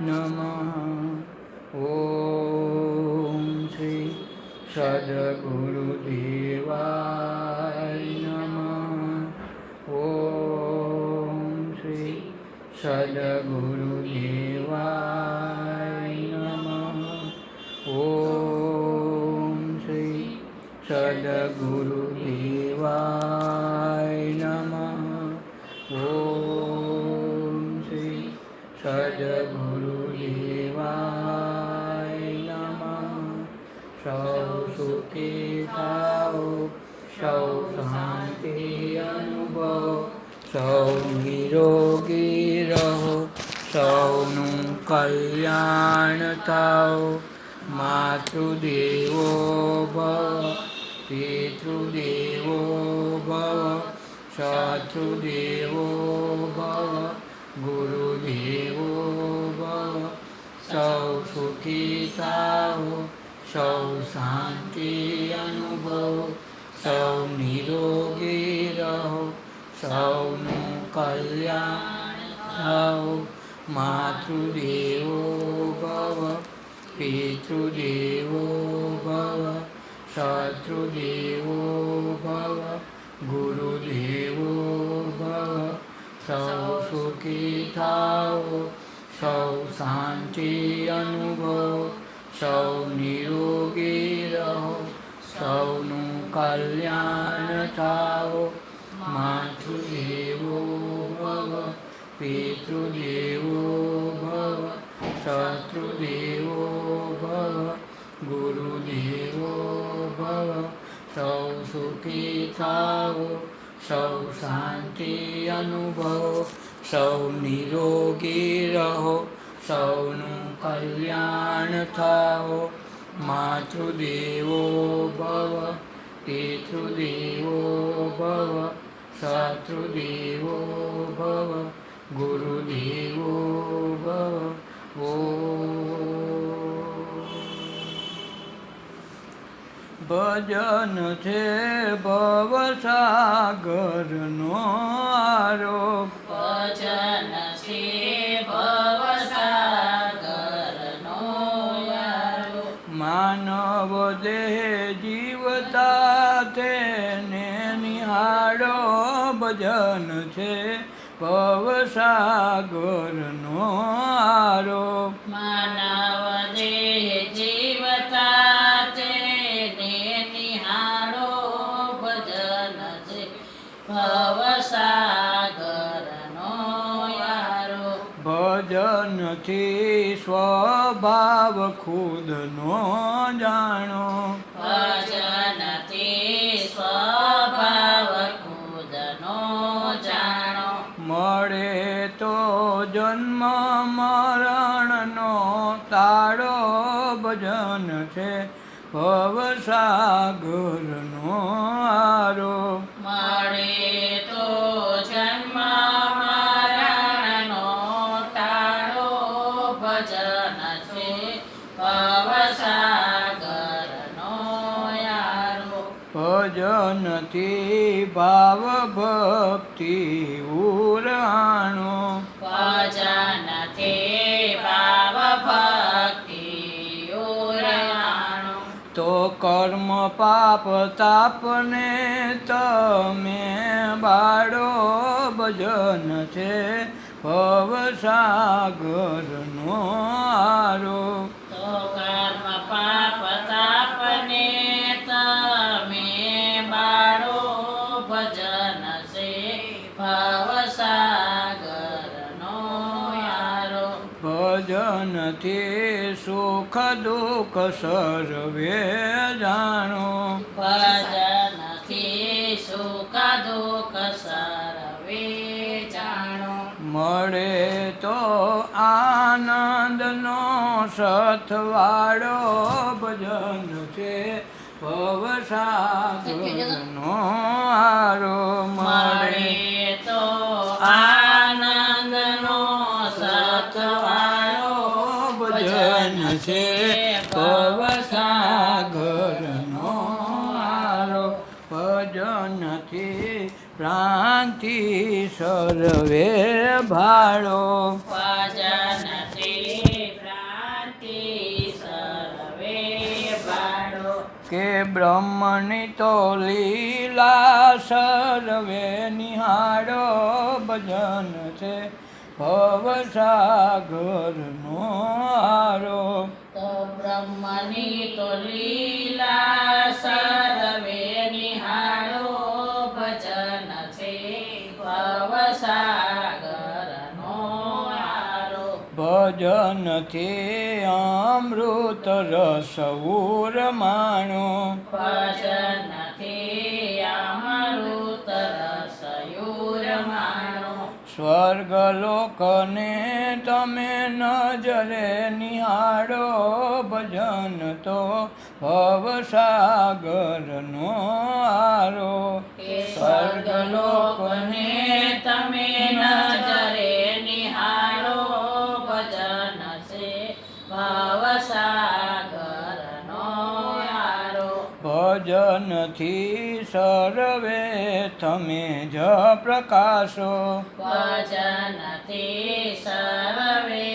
નમઃ. ઓમ શ્રી સદગુરુદેવાય નમઃ. ઓમ શ્રી સદગુરુદેવાય નમઃ. ઓમ શ્રી સદગુરુદેવાય નમઃ. ઓમ શ્રી સદગુરુદેવાય નમઃ. સૌ સુખી થાઓ, સૌ શાંતિ અનુભવો, સૌ નિરોગી રહો, સૌનું કલ્યાણ થાઓ. માતૃદેવો ભવ, પિતૃદેવો ભવ, શત્રુદેવો ભવ, ગુરુદેવો ભવ. સૌ સુખી થાઓ, સૌ શાંતિ અનુભવો, સૌ નિરોગી રહો, સૌનું કલ્યાણ થાઓ. માતૃદેવો ભવ, પિતૃદેવો ભવ, શત્રુદેવો ભવ, ગુરુદેવો ભવ. સૌ સુખી થાઓ, સૌ શાંતિ અનુભવો, સૌ નિરોગી રહો, સૌનું કલ્યાણ થાઓ. માતૃદેવો ભવ, પિતૃદેવો ભવ, શત્રુદેવો ભવ, ગુરુદેવો ભવ. સૌ સુખી થાઓ, સૌ શાંતિ અનુભવો, સૌ નિરોગી રહો, સૌનું કલ્યાણ થાઓ. માતૃદેવો ભવ, પિતૃદેવો ભવ, શત્રુદેવો ભવ, ગુરુદેવો ભવ. ભજન છે ભવસાગરનો આરોગ, ભજન છે ભવસાગરનો આરોગ. માનવ દેહ જીવતા તેને નિહાળો. ભજન છે ભવસાગરનો આરોગ, માનવ દેહ જીવતા તેને નિહાળો. ભજન છે ભવસાગરનો આરોગ. ભજનથી સ્વભાવ ખુદનો જાણો. ભજનથી સ્વભાવ ખુદનો જાણો. મળે તો જન્મ મરણનો તાળો. ભજન છે ભવસાગરનો આરોગ, મળે તો જન્મ મરણનો તાળો. ભજન છે ભવસાગરનો આરોગ. ભજનથી ભાવ ભક્તિ ઉરાણો. ભજનથી ભાવ ભક્તિ ઉરાણો. તો કર્મ પાપ તાપને તમે બાળો. ભજન છે ભવસાગરનો આરોગ, તો કર્મ પાપ તાપને તમે બાળો. ભજન છે ભવસાગરનો આરોગ. ભજનથી સુખ દુઃખ સર્વે જાણો. ભજનથી સુખ દુઃખ સર્વે જાણો. મળે તો આનંદનો સથવાળો. ભજન છે ભવસાગરનો આરોગ. મળે તો આનંદનો સથવાળો. ભજન છે ભવસાગરનો આરોગ. ભજનથી ભ્રાંતિ સર્વે ભાળો. કે બ્રહ્મની તો લીલા સર્વે નિહાળો ભજન છે ભવસાગરનો આરો. તો બ્રહ્મની તો લીલા સર્વે નિહાળો ભજન છે ભવસાગરનો આરો. ભજનથી અમૃત રસ ઉરમાણો ભજનથી અમૃત રસ ઉરમાણો. સ્વર્ગલોકને તમે નજરે નિહાળો ભજન તો ભવસાગરનો આરો. કે સ્વર્ગલોકને તમે નજરે નિહાળો ભજન છે ભવસાગરનો આરો. ભજનથી સર્વે તમે જ પ્રકાશો ભજનથી સર્વે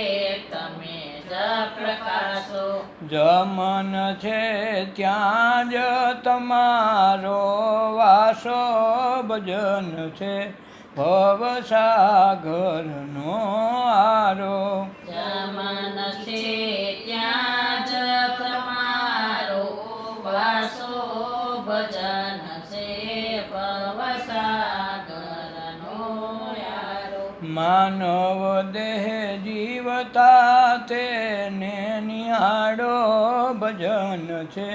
તમે જ પ્રકાશો. જમન છે ત્યાં જ તમારો વાસો ભજન છે ભવસાગરનો આરો. જમન છે ત્યાં જ તમારો વાસો ભજન છે ભવસાગરનો આરો. માનવ દેહ જીવતા તેને નિહાળો ભજન છે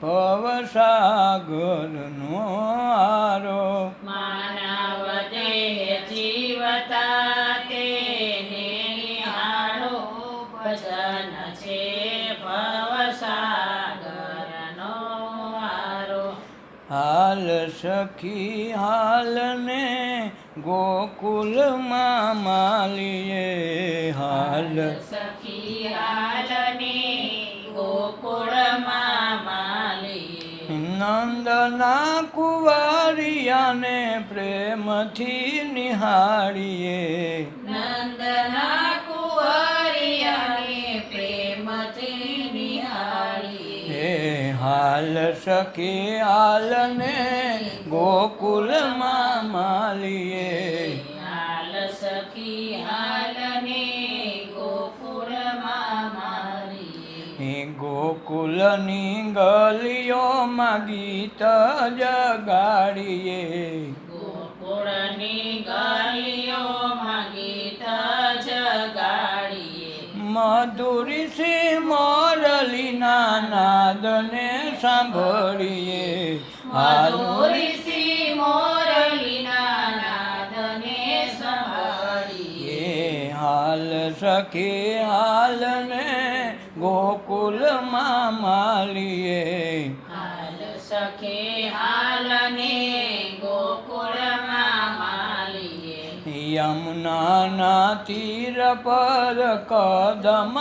ભવસાગરનો આરો. માનવ દેહ જીવતા તેને નિહાળો ભજન છે ભવસાગરનો આરો. હાલ સખી હાલને ગોકુલમાં માલીએ હાલ. સખી હાલને ગોકુળમાં માલીએ. નંદના કુંવરિયાને પ્રેમથી નિહાળીએ નંદના કુંવરિયાને પ્રેમથી નિહાળીએ. હે હાલ સખી હાલને ગોકુલમાં માલીએ. હાલ સખી હાલને ગોકુળમાં માલીએ. ગોકુલની ગલીઓમાં ગીત જગાડીએ ગોકુળની ગલીઓમાં ગીત જગાડીએ. મધુરી શ્રી મોરલીના નાદને સાંભળીએ મધુરી શ્રી મોરલીના નાદને સાંભળીએ. હાલ સખી હાલને ગોકુલમાં માલીએ. હાલ સખી હાલને ગોકુળમાં માલીએ. યમુનાના તીર પર કદમ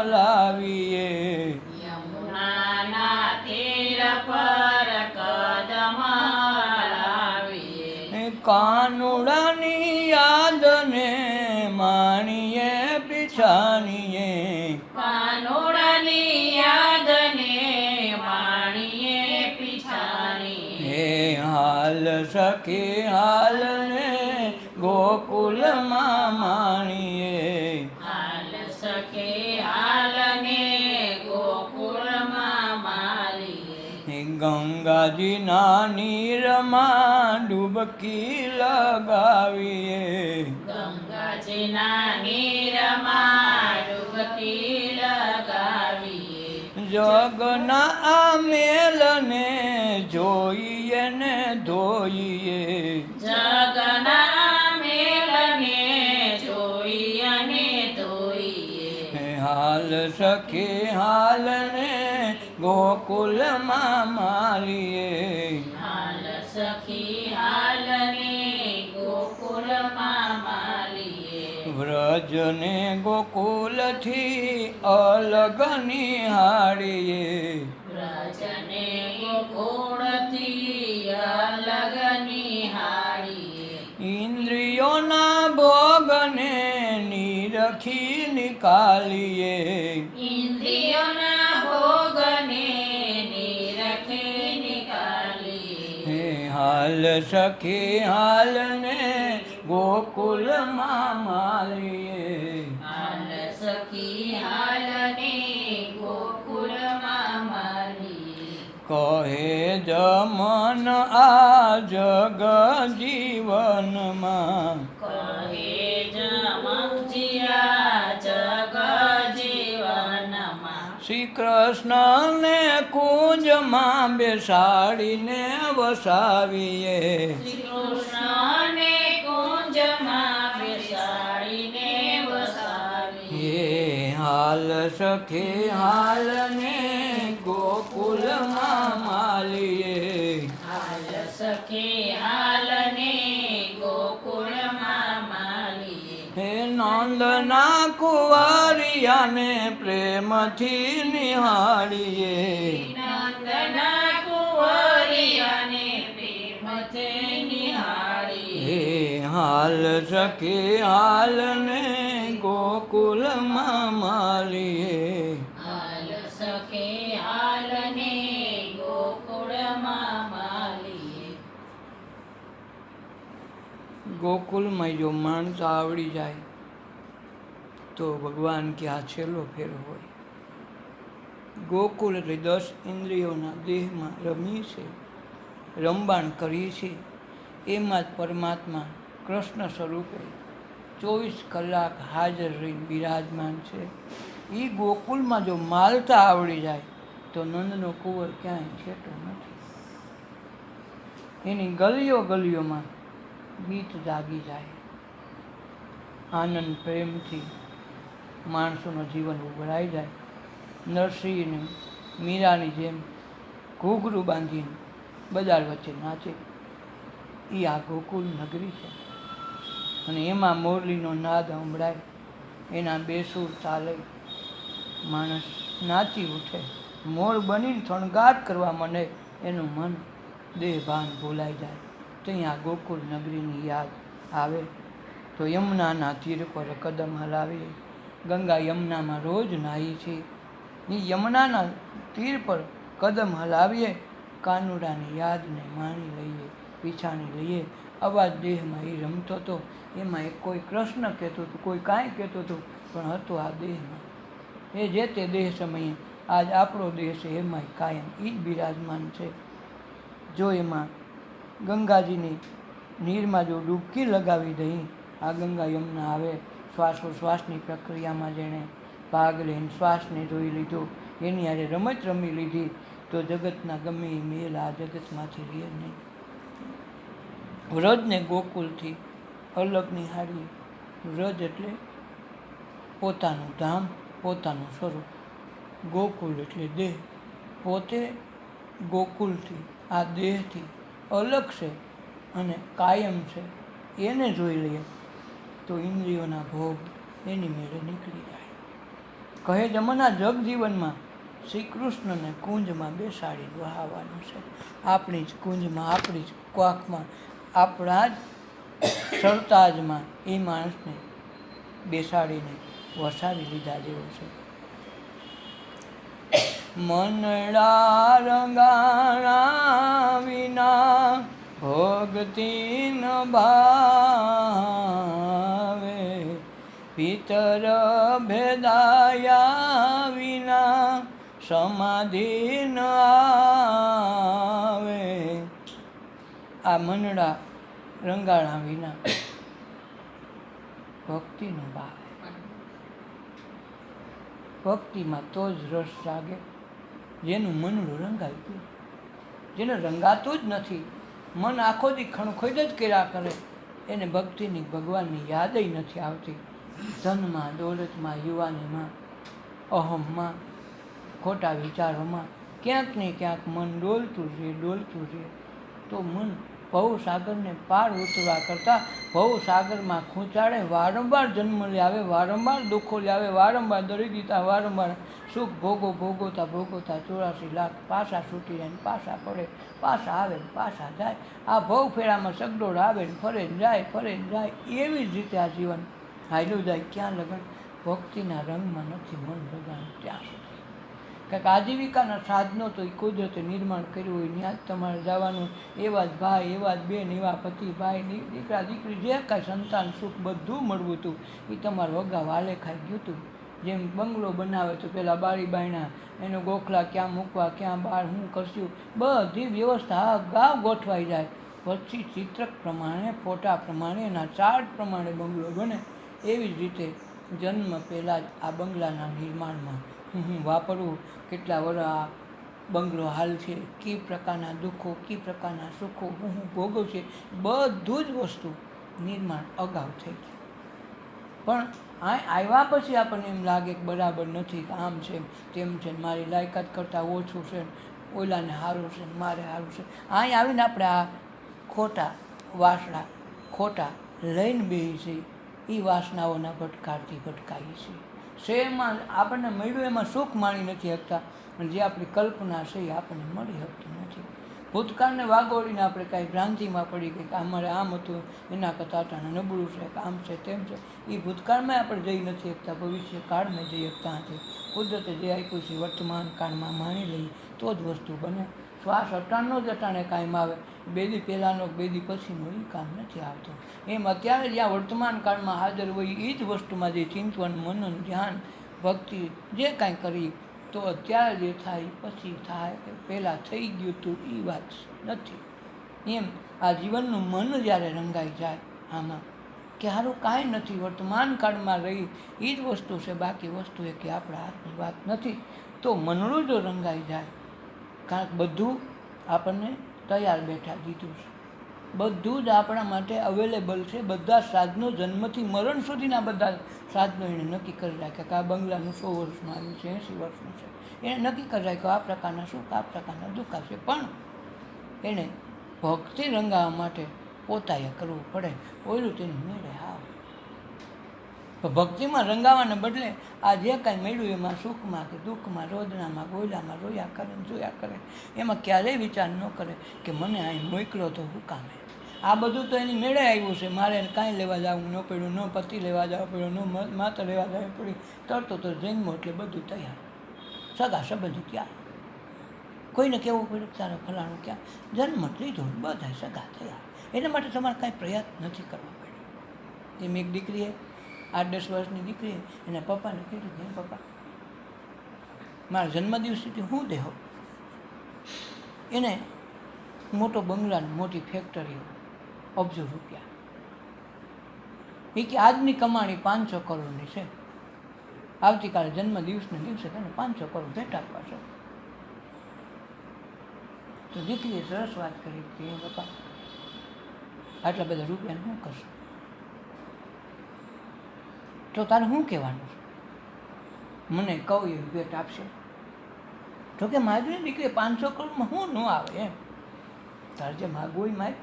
હલાવીએ યમુનાના તીર પર કદમ હલાવીએ. કાનુડાની યાદને માણીએ પીછાણીએ કાનોડાની યાદને માણીએ પીછાણીએ. હે હાલ સખી હાલને ગોકુલમાં માણીએ. હાલ સખી હાલને ગોકુળમાં માલીએ. ગંગાજીના નીરમાં ડૂબકી લગાવીએ ગંગાજીના નીરમાં ડૂબકી લગાવીએ. જગના આ મેલને જોઈએ ને ધોઈએ જગના મેલને જોઈ અને ધોઈએ. હાલ સખી હાલને ગોકુલમાં માલીએ. હાલ સખી હાલને ગોકુળમાં માલીએ. વ્રજને ગોકુલથી અલગ નિહાળીએ વ્રજને ગોકુળથી અલગ નિહાળીએ. ઇન્દ્રિયોના ભોગને નિરખી નિકાલીએ ઇન્દ્રિયોના ભોગને નિરખી સખી હાલને ગોકુલમાં માલીએ હાલ સખી હાલને ગોકુળમાં માલીએ કહે જમન આ જગ જીવનમાં કહે જમજીયા જગ જીવનમાં શ્રી કૃષ્ણને કુંજમાં બેસાડીને વસાવીએ શ્રી કૃષ્ણને કુંજમાં બેસાડીને વસાવીએ એ હાલ સખી હાલને ગોકુલમાં માલીએ હાલ સખી હાલને ગોકુળમાં માલીએ હે નંદના કુંવરિયાને પ્રેમથી નિહાળીએ નંદના કુંવરિયાને પ્રેમથી નિહાળીએ હે હાલ સખી હાલને ગોકુલમાં માલીએ હાલ સખી હાલને ગોકુળમાં માલીએ ગોકુલમાં જો માણસ આવડી જાય તો ભગવાન કે આ છેલ્લો ફેરો હોય. ગોકુલ એટલે 10 ઇન્દ્રિયોના દેહમાં રમી છે, રમબાણ કરી છે. એમાં જ પરમાત્મા કૃષ્ણ સ્વરૂપે 24 કલાક હાજર રહીને બિરાજમાન છે. એ ગોકુલમાં જો માલતા આવડી જાય તો નંદનો કુંવર ક્યાંય છેટો નથી. એની ગલીઓ ગલીઓમાં ગીત જાગી જાય. આનંદ પ્રેમથી માણસોનું જીવન ઉભરાઈ જાય. નરસિંહને મીરાની જેમ ઘૂઘરું બાંધીને બજાર વચ્ચે નાચે. એ આ ગોકુલ નગરી છે. અને એમાં મોરલીનો નાદ સંભળાય, એના બેસુર ચાલે, માણસ નાચી ઉઠે, મોર બનીને થણગાટ કરવા માંડે, એનું મન દેહ ભાન ભૂલાઈ જાય. ત્યાં ગોકુલ નગરીની યાદ આવે તો યમુનાના તીર પર કદમ હલાવીએ. ગંગા યમુનામાં રોજ નાહી છે. એ યમુનાના તીર પર કદમ હલાવીએ, કાનુડાની યાદને માણી લઈએ, પીછાણી લઈએ. અવાજ દેહમાં એ રમતો હતો. એમાં એક કોઈ કૃષ્ણ કહેતું હતું, કોઈ કાંઈ કહેતું હતું, પણ હતો આ દેહમાં. એ જે તે દેહ સમયે આજ આપણો દેહ છે એમાંય કાયમ એ જ બિરાજમાન છે. જો એમાં ગંગાજીની નીરમાં જો ડૂબકી લગાવી દઈ, આ ગંગા યમુના આવે. શ્વાસોશ્વાસની પ્રક્રિયામાં જેણે ભાગ લઈને શ્વાસને જોઈ લીધો, એની હારે રમત રમી લીધી, તો જગતના ગમે એ મેલ આ જગતમાંથી રહે નહીં. વ્રજને ગોકુલથી અલગ નિહાળીએ. વ્રજ એટલે પોતાનું ધામ, પોતાનું સ્વરૂપ. ગોકુલ એટલે દેહ. પોતે ગોકુલથી, આ દેહથી અલગ છે અને કાયમ છે. એને જોઈ લઈએ તો ઇન્દ્રિયોના ભોગ એની મેળે નીકળી જાય. કહે જમના જગજીવનમાં શ્રી કૃષ્ણને કુંજમાં બેસાડીને વહાવવાનું છે. આપણી જ કુંજમાં, આપણી જ ક્વાકમાં, આપણા જ સરતાજમાં એ માણસને બેસાડીને વસાવી લીધા જેવો છે. મનડા રંગાણા વિના ભક્તિ ન ભાવે, પિતર ભેદાયા વિના સમાધિ ન આવે. આ મનડા રંગાણા વિના ભક્તિ ન ભાવે. ભક્તિમાં તો જ રસ જાગે જેનું મનડું રંગાઈ ગયું. જેને રંગાતું જ નથી, મન આખો દી ખણખોઈ જ કર્યા કરે, એને ભક્તિની, ભગવાનની યાદય નથી આવતી. ધનમાં, દોલતમાં, યુવાનીમાં, અહમમાં, ખોટા વિચારોમાં ક્યાંક ને ક્યાંક મન ડોલતું રહે. તો મન ભવસાગરને પાર ઉતરવા કરતાં ભવસાગરમાં ખૂંચાડે, વારંવાર જન્મ લાવે, વારંવાર દુઃખો લાવે, વારંવાર દરિદ્રતા, વારંવાર સુખ ભોગવતા 84 લાખ પાછા છૂટી જાય, પાછા પડે, પાછા આવે, પાછા જાય. આ ભવ ફેરામાં સગડોળ આવે ને ફરે ને જાય, ફરે ને જાય. એવી જ રીતે આ જીવન હાલ્યું જાય. ક્યાં લગન ભક્તિના રંગમાં નથી મન લગાડ્યું ત્યાં સુધી. કંઈક આજીવિકાના સાધનો તો એ કુદરતે નિર્માણ કર્યું હોય ત્યાં જ તમારે જવાનું. એવા જ ભાઈ, એવા જ બેન, એવા પતિ, ભાઈ, દીકરા, દીકરી, જે કાંઈ સંતાન સુખ બધું મળવું હતું એ તમારે વગા વાલે ખાઈ ગયું હતું. જેમ બંગલો બનાવે તો પેલા બારી બાયણા, એનો ગોખલા ક્યાં મૂકવા, ક્યાં બહાર શું કરશું, બધી વ્યવસ્થા અગાઉ ગોઠવાઈ જાય. પછી ચિત્ર પ્રમાણે, ફોટા પ્રમાણે, એના ચાર્ટ પ્રમાણે બંગલો બને. એવી જ રીતે જન્મ પહેલાં જ આ બંગલાના નિર્માણમાં હું વાપરવું, કેટલા વર્ષ આ બંગલો હાલ છે, કઈ પ્રકારના દુઃખો, કઈ પ્રકારના સુખો હું ભોગવશે, બધું જ વસ્તુ નિર્માણ અગાઉ થઈ ગયું. પણ આ આવ્યા પછી આપણને એમ લાગે કે બરાબર નથી, કે આમ છે તેમ છે, મારી લાયકાત કરતાં ઓછું છે, ઓલાને સારું છે, મારે સારું છે. અહીં આવીને આપણે આ ખોટા વાસણા ખોટા લઈને બેસી છીએ, એ વાસનાઓના ભટકારથી ભટકાઈએ છીએ. શેમાં આપણને મળ્યું એમાં સુખ માણી નથી શકતા, અને જે આપણી કલ્પના છે એ આપણને મળી શકતી નથી. ભૂતકાળને વાગોળીને આપણે કાંઈ ભ્રાંતિમાં પડી ગઈ કે અમારે આમ હતું, એના કરતાં અટાણે નબળું છે, કે આમ છે તેમ છે. એ ભૂતકાળમાં આપણે જઈ નથી શકતા, ભવિષ્ય કાળમાં જઈ શકતા નથી. કુદરતે જે આપ્યું છે વર્તમાન કાળમાં માણી લઈએ તો જ વસ્તુ બને. શ્વાસ અટાણનો જ અટાણે કાયમ આવે, બેદી પહેલાંનો બેદી પછીનો એ કામ નથી આવતો. એમ અત્યારે જ્યાં વર્તમાન કાળમાં હાજર હોય એ જ વસ્તુમાં જે ચિંતન, મનન, ધ્યાન, ભક્તિ જે કાંઈ કરી તો અત્યારે જે થાય પછી થાય, કે પહેલાં થઈ ગયું હતું એ વાત નથી. એમ આ જીવનનું મન જ્યારે રંગાઈ જાય આમાં કે સારું કાંઈ નથી, વર્તમાન કાળમાં રહી એ જ વસ્તુ છે, બાકી વસ્તુ એ કે આપણા હાથની વાત નથી, તો મનડું જો રંગાઈ જાય, કારણ કે બધું આપણને તૈયાર બેઠા દીધું છે, બધું જ આપણા માટે અવેલેબલ છે. બધા સાધનો જન્મથી મરણ સુધીના બધા સાધનો એણે નક્કી કરી રાખ્યા કે આ બંગલાનું 100 વર્ષનું આવ્યું છે, 80 વર્ષનું છે. એણે નક્કી કરી રાખ્યું આ પ્રકારના સુખ, આ પ્રકારના દુઃખ આવશે. પણ એણે ભક્તિ રંગાવવા માટે પોતાએ કરવું પડે, ઓયલું તેની મેળે આવે. તો ભક્તિમાં રંગાવાને બદલે આ જે કાંઈ મળ્યું એમાં સુખમાં કે દુઃખમાં, રોદનામાં, ગોયલામાં રોયા કરે, જોયા કરે, એમાં ક્યારેય વિચાર ન કરે કે મને અહીં મોકલો તો શું કામે. આ બધું તો એની મેળે આવ્યું છે, મારે કાંઈ લેવા જવું ન પડ્યું, ન પતિ લેવા જવું પડ્યું, ન માતા લેવા જવું પડ્યું, તરતો તો જન્મો એટલે બધું તૈયાર, સગા સંબંધી ત્યાં. કોઈને કહેવું પડ્યું તારે ફલાણું ક્યાં, જન્મ લીધો, બધા સગા થયા. એના માટે તમારે કાંઈ પ્રયાસ નથી કરવા પડ્યો. એમ એક દીકરીએ 8-10 વર્ષની દીકરીએ એના પપ્પાને કીધું કે પપ્પા મારા જન્મદિવસથી હું દેહો. એને મોટો બંગલાની મોટી ફેક્ટરીઓ, અબજો રૂપિયા, એ કે આજની કમાણી 500 કરોડની છે, આવતીકાલે જન્મદિવસના દિવસે તેને 500 કરોડ ભેટ આપવા છે. તો દીકરીએ સરસ વાત કરી કે પપ્પા આટલા બધા રૂપિયાને શું કરશો, તો તારે શું કહેવાનું છે, મને કહું એવી ભેટ આપશે. તો કે મારી દીકરી 500 કરોડમાં શું ન આવે એમ, તારે જે માગવું હોય માગ,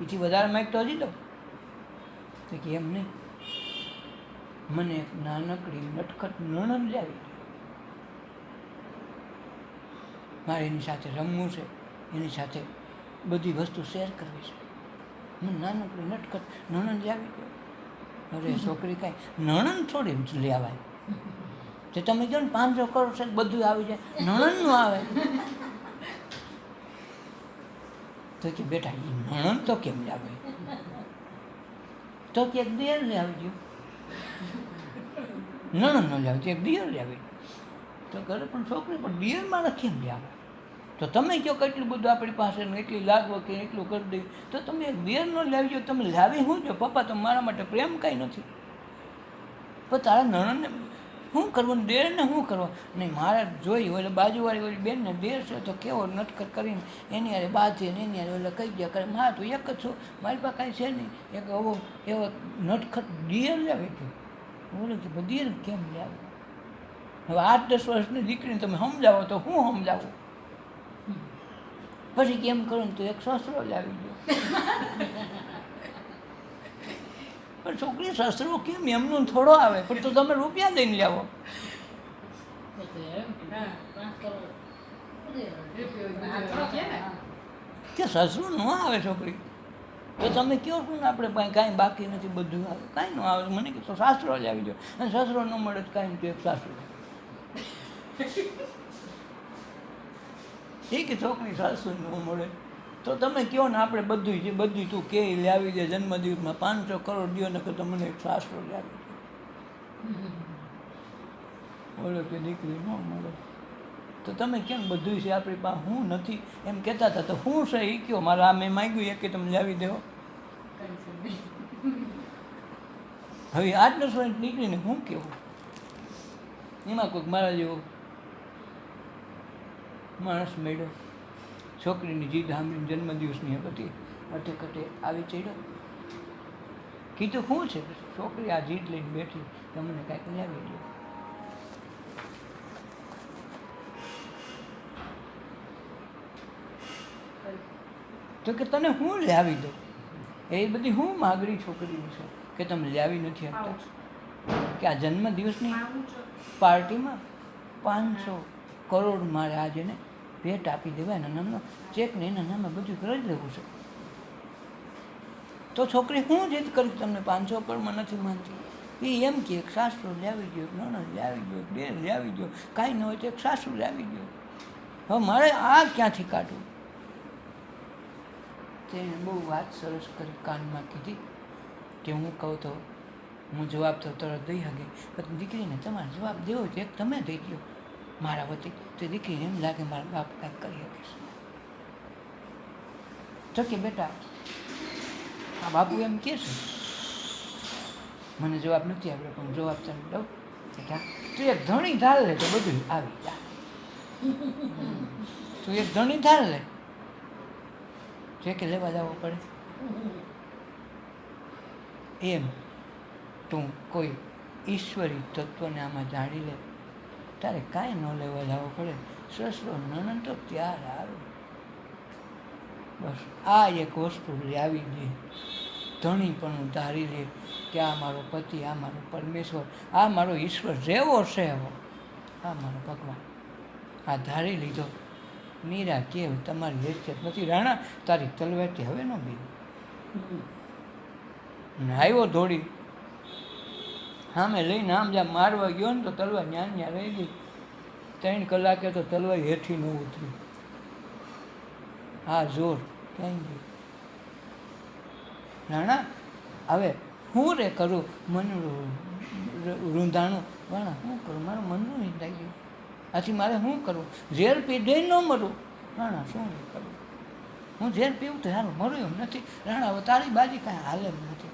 એથી વધારે માગ તો હજી દઉં. તો કે એમ નહીં, મને એક નાનકડી નટખટ નણંદ લાવી દો, મારે એની સાથે રમવું છે, એની સાથે બધી વસ્તુ શેર કરવી છે, મને નાનકડી નટખટ નણંદ લાવી દો. અરે છોકરી કાંઈ નણંદ થોડી લઈ આવાય, તો તમે કહો ને 500 કરોડ છે બધું આવી જાય, નણંદનું આવે. તો કે બેટા એ નણંદ તો કેમ લાવે, તો કે એક દિયર લઈ આવજો. નણંદ ન લાવે તો એક દિયર લાવી. તો ઘરે પણ છોકરી પણ દિયર મારે કેમ લાવે, તો તમે કહો કેટલું બધું આપણી પાસે એટલી લાગવો કે એટલું કરી દઈએ, તો તમે એક દિયર ન લાવજો. તમે લાવી શું છો પપ્પા, તો મારા માટે પ્રેમ કાંઈ નથી, પણ તારા નણંદને શું કરવું, દેરને શું કરવા. નહીં મારે જોઈ ઓલે બાજુવાળી ઓલી બેનને દેર છે તો કેવો નટખટ કરીને એની હારે બાંધીને એની હારે ઓલે કહી ગયા કરે, મારે તો એક જ છું, મારી પાસે કાંઈ છે નહીં, એક એવો એવો નટખટ દિયર લાવી ગયો. બોલે કે દિયર કેમ લાવે. હવે 8-10 વર્ષની દીકરીને તમે સમજાવો તો હું સમજાવું. પછી કેમ કરો ને તો એક સસરો લાવી ગયો. પણ છોકરી સસરો કેમ એમનું થોડો આવે, પણ તો તમે રૂપિયા દઈને લાવો. કે સસરું ન આવે છોકરી, તો તમે કહો છો ને આપણે કાંઈ બાકી નથી બધું આવે, કાંઈ ન આવે. મને કહે તો સાસરો લાવી દો, અને સસરો ન મળે તો કાંઈ નથી, એક સાસરો. એ કે છોકરી સાસુ ન મળે તો તમે કહો ને આપણે બધું જે બધું તું કે લાવી દે જન્મદિવસમાં 500 કરોડ દો ને કે તમને એક સાસરો લાવી દે. બોલો કે દીકરી ન મળે તો તમે કેમ બધું છે આપણી પાસે હું નથી એમ કહેતા હતા તો હું છે એ કહો મારે આ મેં માગ્યું એ કે તમે લાવી દેવો. હવે 8-9 વર્ષની દીકરીને હું કહેવું એમાં કોઈક મારા જેવો માણસ મળ્યો છોકરીની જીદ સાંભળીને જન્મદિવસની હતી અટે કટે આવી ચડ્યો કીધું શું છે છોકરી આ જીદ લઈને બેઠી તમને કાંઈક લાવી દો. તો કે તને હું લાવી દઉં એ બધી હું માગણી છોકરીની છે કે તમે લાવી નથી આપતા કે આ જન્મદિવસની પાર્ટીમાં 500 કરોડ મારે આજે ને ભેટ આપી દેવાય એના નામનો ચેક ને એના નામે બધું કરી લેવું છે. તો છોકરી હું જીદ કરી તમને 500 કરોડમાં નથી માનતી એ એમ કે એક સાસુ લાવી દો નણંદ લાવી દો બેન લાવી દો કાંઈ ન હોય તો એક સાસુ લાવી દો. હવે મારે આ ક્યાંથી કાઢવું. તેણે બહુ વાત સરસ કરી કાનમાં કીધી કે હું કહું તો હું જવાબ તો તરત દઈ શકે પણ દીકરીને તમારે જવાબ દેવો છે એક તમે દઈ દો મારા વતી તો દીકરીને એમ લાગે મારા બાપ કાંઈક કરી શકીશ. તો કે બેટા આ બાપુ એમ કહે છે મને જવાબ નથી આવ્યો પણ જવાબ તને દઉં બેટા તું એક ધણી ધાર લે તો બધું આવી જાય. તું એક ધણી ધાર લે જે કે લેવા જવો પડે એમ તું કોઈ ઈશ્વરી તત્વને આમાં જાણી લે તારે કાંઈ ન લેવા જવું પડે સસરો નણંદ તો ત્યાર આવે. બસ આ એક વસ્તુ લાવી દે ધણી પણ ધારી લે કે આ મારો પતિ આ મારો પરમેશ્વર આ મારો ઈશ્વર જેવો છે એવો આ મારો ભગવાન આ ધારી લીધો. મીરા કે તમારી હેસિયત નથી રાણા તારી તલવારથી હવે ન બી આવ્યો દોડી સામે લઈને આમ જ્યાં મારવા ગયો ને તો તલવાર ન્યા ન્યા રહી ગઈ. 3 કલાકે તો તલવાર હેઠી ન ઉતરી. હા જોર ક્યાંય ગયું રાણા હવે હું રે કરું મનનું રૂંધાણું રાણા શું કરું મારું મનનું રીંધાઈ ગયું આથી મારે શું કરવું ઝેર પીધે ન મરું રાણા શું કરું હું ઝેર પીવું તો સારું મરું એમ નથી રાણા હવે તારી બાજી કાંઈ હાલે એમ નથી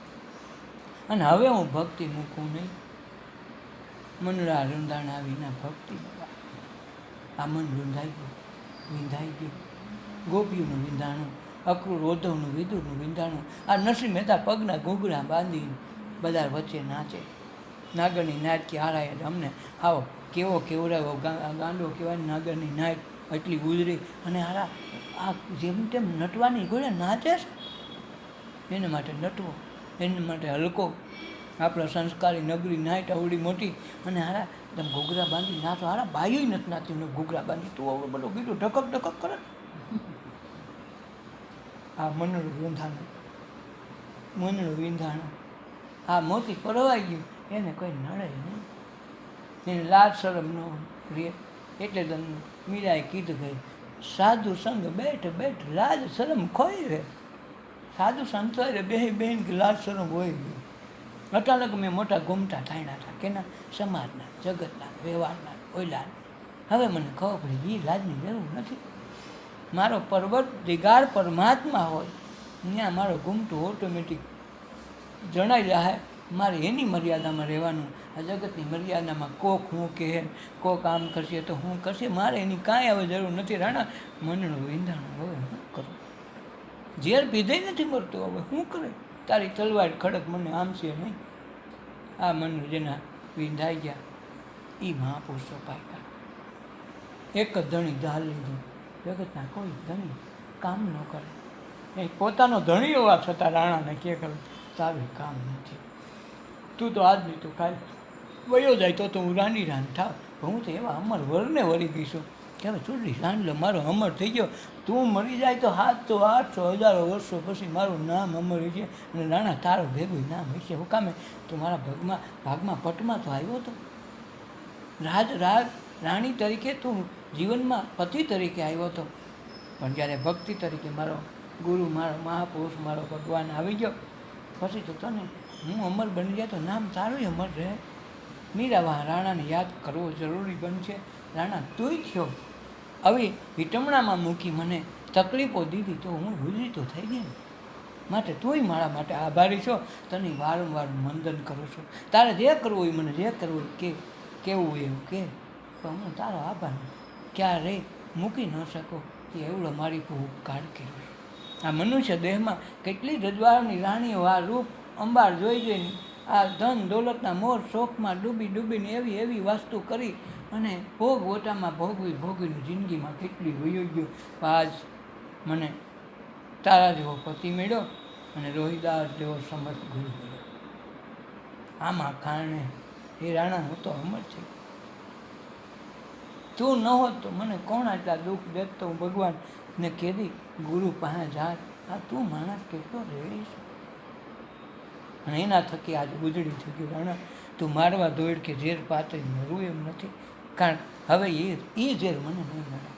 અને હવે હું ભક્તિ મૂકું નહીં. મનડા રૂંધાણા વિના ભક્તિ આ મન રૂંધાઈ ગયું વિંધાઈ ગયું. ગોપીઓનું વિંધાણું અક્રૂર ઓધવનું વિદુરનું વિંધાણું આ નરસિંહ મહેતા પગના ઘૂંઘરા બાંધી બધા વચ્ચે નાચે. નાગરની નાચ કે હારાય અમને આવો કેવો કેવડાવો ગાંડો કહેવાય નાગરની નાચ એટલી ગુજરી અને હારા આ જેમ તેમ નટવાની ઘોડે નાચે છે એને માટે નટવો એને માટે હલકો આપણા સંસ્કારી નગરી નાઈટ આવડી મોટી અને હારા તમે ઘૂઘરા બાંધી નાચો હારા બાયું નથી નાચતી ઘૂઘરા બાંધી તું હવે બધું બીજું ઢકક ઢકક કરે. આ મનનું વિંધાણું આ મોતી પરવાઈ ગયું એને કોઈ નડે નહીં એને લાજ શરમ ન રહે એટલે તમને મીરાએ કીધું કે સાધુ સંગ બેઠ બેઠ લાજ શરમ ખોઈ રહે. સાધુ સંતો બેન કે લાજ શરમ હોય ગયું. અચાનક મેં મોટા ઘૂમતા થાયણા હતા કેના સમાજના જગતના વ્યવહારના ઓયલા. હવે મને ખબર પડી એ લાજની જરૂર નથી. મારો પર્વત દિગાર પરમાત્મા હોય ત્યાં મારો ઘૂમતું ઓટોમેટિક જણાઈ જાય મારે એની મર્યાદામાં રહેવાનું. આ જગતની મર્યાદામાં કોક હું કહે કોક આમ કરશે તો હું કરશે મારે એની કાંઈ હવે જરૂર નથી. રાણા મનનું વિંધાણું હવે હું કરું ઝેર પીધે નથી મળતું હવે હું કરે તારી તલવાર ખડક મને આમ છે નહીં. આ મન જેના વિંધાઈ ગયા એ મહાપુરુષો પાક્યા. એક જ ધણી ધાર લીધું જગતના કોઈ ધણી કામ ન કરે એ પોતાનો ધણી હોવા છતાં રાણાને કે કરું તારું કામ નથી તું તો આજ નહીં તો કાલ વયો જાય તો હું રાની રાન થાવ. હું તો એવા અમર વરને વળી ગઈ છું કે હવે ચૂંટણી સાંજલો મારો અમર થઈ ગયો. તું મરી જાય તો 700 800 હજારો વર્ષો પછી મારું નામ અમર છે અને રાણા તારું ભેગું નામ હશે. હું કામે તું મારા ભાગમાં પટમાં તો આવ્યો હતો રાણી તરીકે તું જીવનમાં પતિ તરીકે આવ્યો હતો પણ જ્યારે ભક્તિ તરીકે મારો ગુરુ, મારો મહાપુરુષ, મારો ભગવાન આવી ગયો પછી તો તને હું અમર બની જાય તો નામ તારું અમર રહે. મીરાવા રાણાને યાદ કરવો જરૂરી બનશે. રાણા તુંય થયો આવી વિટમણામાં મૂકી મને તકલીફો દીધી તો હું રૂજી તો થઈ ગઈ ને. માટે તુંય મારા માટે આભારી છો. તને વારંવાર વંદન કરું છું. તારે જે કરવું હોય મને જે કરવું હોય કે કેવું હોય એવું કે, પણ હું તારો આભાર ક્યારેય મૂકી ન શકો કે એવડો મારી પર ઉપકાર કર્યો. આ મનુષ્ય દેહમાં કેટલી રજવાડાની રાણીઓ આ રૂપ અંબાર જોઈ જોઈને આ ધન દોલતના મોર શોખમાં ડૂબીને એવી વસ્તુ કરી અને ભોગ ઓટામાં ભોગવીને જિંદગીમાં કેટલી વયો ગયો. આજ મને તારા જેવો પતિ મળ્યો અને રોહિદાસ જેવો સમર્થ ગુરુ મળ્યો. આમાં કારણે એ રાણા હું તો અમર છે. તું ન હોત તો મને કોણ આટલા દુઃખ દેત તો હું ભગવાનને કહેતી ગુરુ પાસે જાત. આ તું માણસ કેટલો રેડી છે. અને એના થકી આજે ઉજળી થઈ ગયું. રાણા તું મારવા દોડ કે ઝેર પાતે મરવું એમ નથી, કારણ હવે એ ઝેર મને નહીં મળે.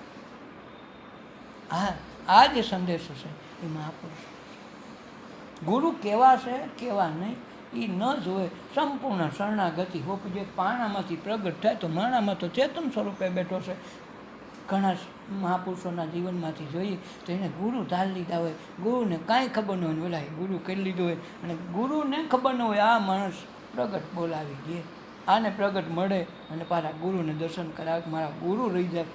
આ જે સંદેશો છે એ મહાપુરુષ ગુરુ કેવા છે કેવા નહીં એ ન જોવે. સંપૂર્ણ શરણાગતિ હોપી જે પાણામાંથી પ્રગટ થાય તો માણામાં તો ચેતન સ્વરૂપે બેઠો છે. ઘણા મહાપુરુષોના જીવનમાંથી જોઈએ તો એને ગુરુ ધાર લીધા હોય, ગુરુને કાંઈ ખબર ન હોય, બોલાય ગુરુ કરી લીધું હોય અને ગુરુને ખબર ન હોય આ માણસ પ્રગટ બોલાવી દે, આને પ્રગટ મળે અને પાછા ગુરુને દર્શન કરાવે. મારા ગુરુ રહી જાય,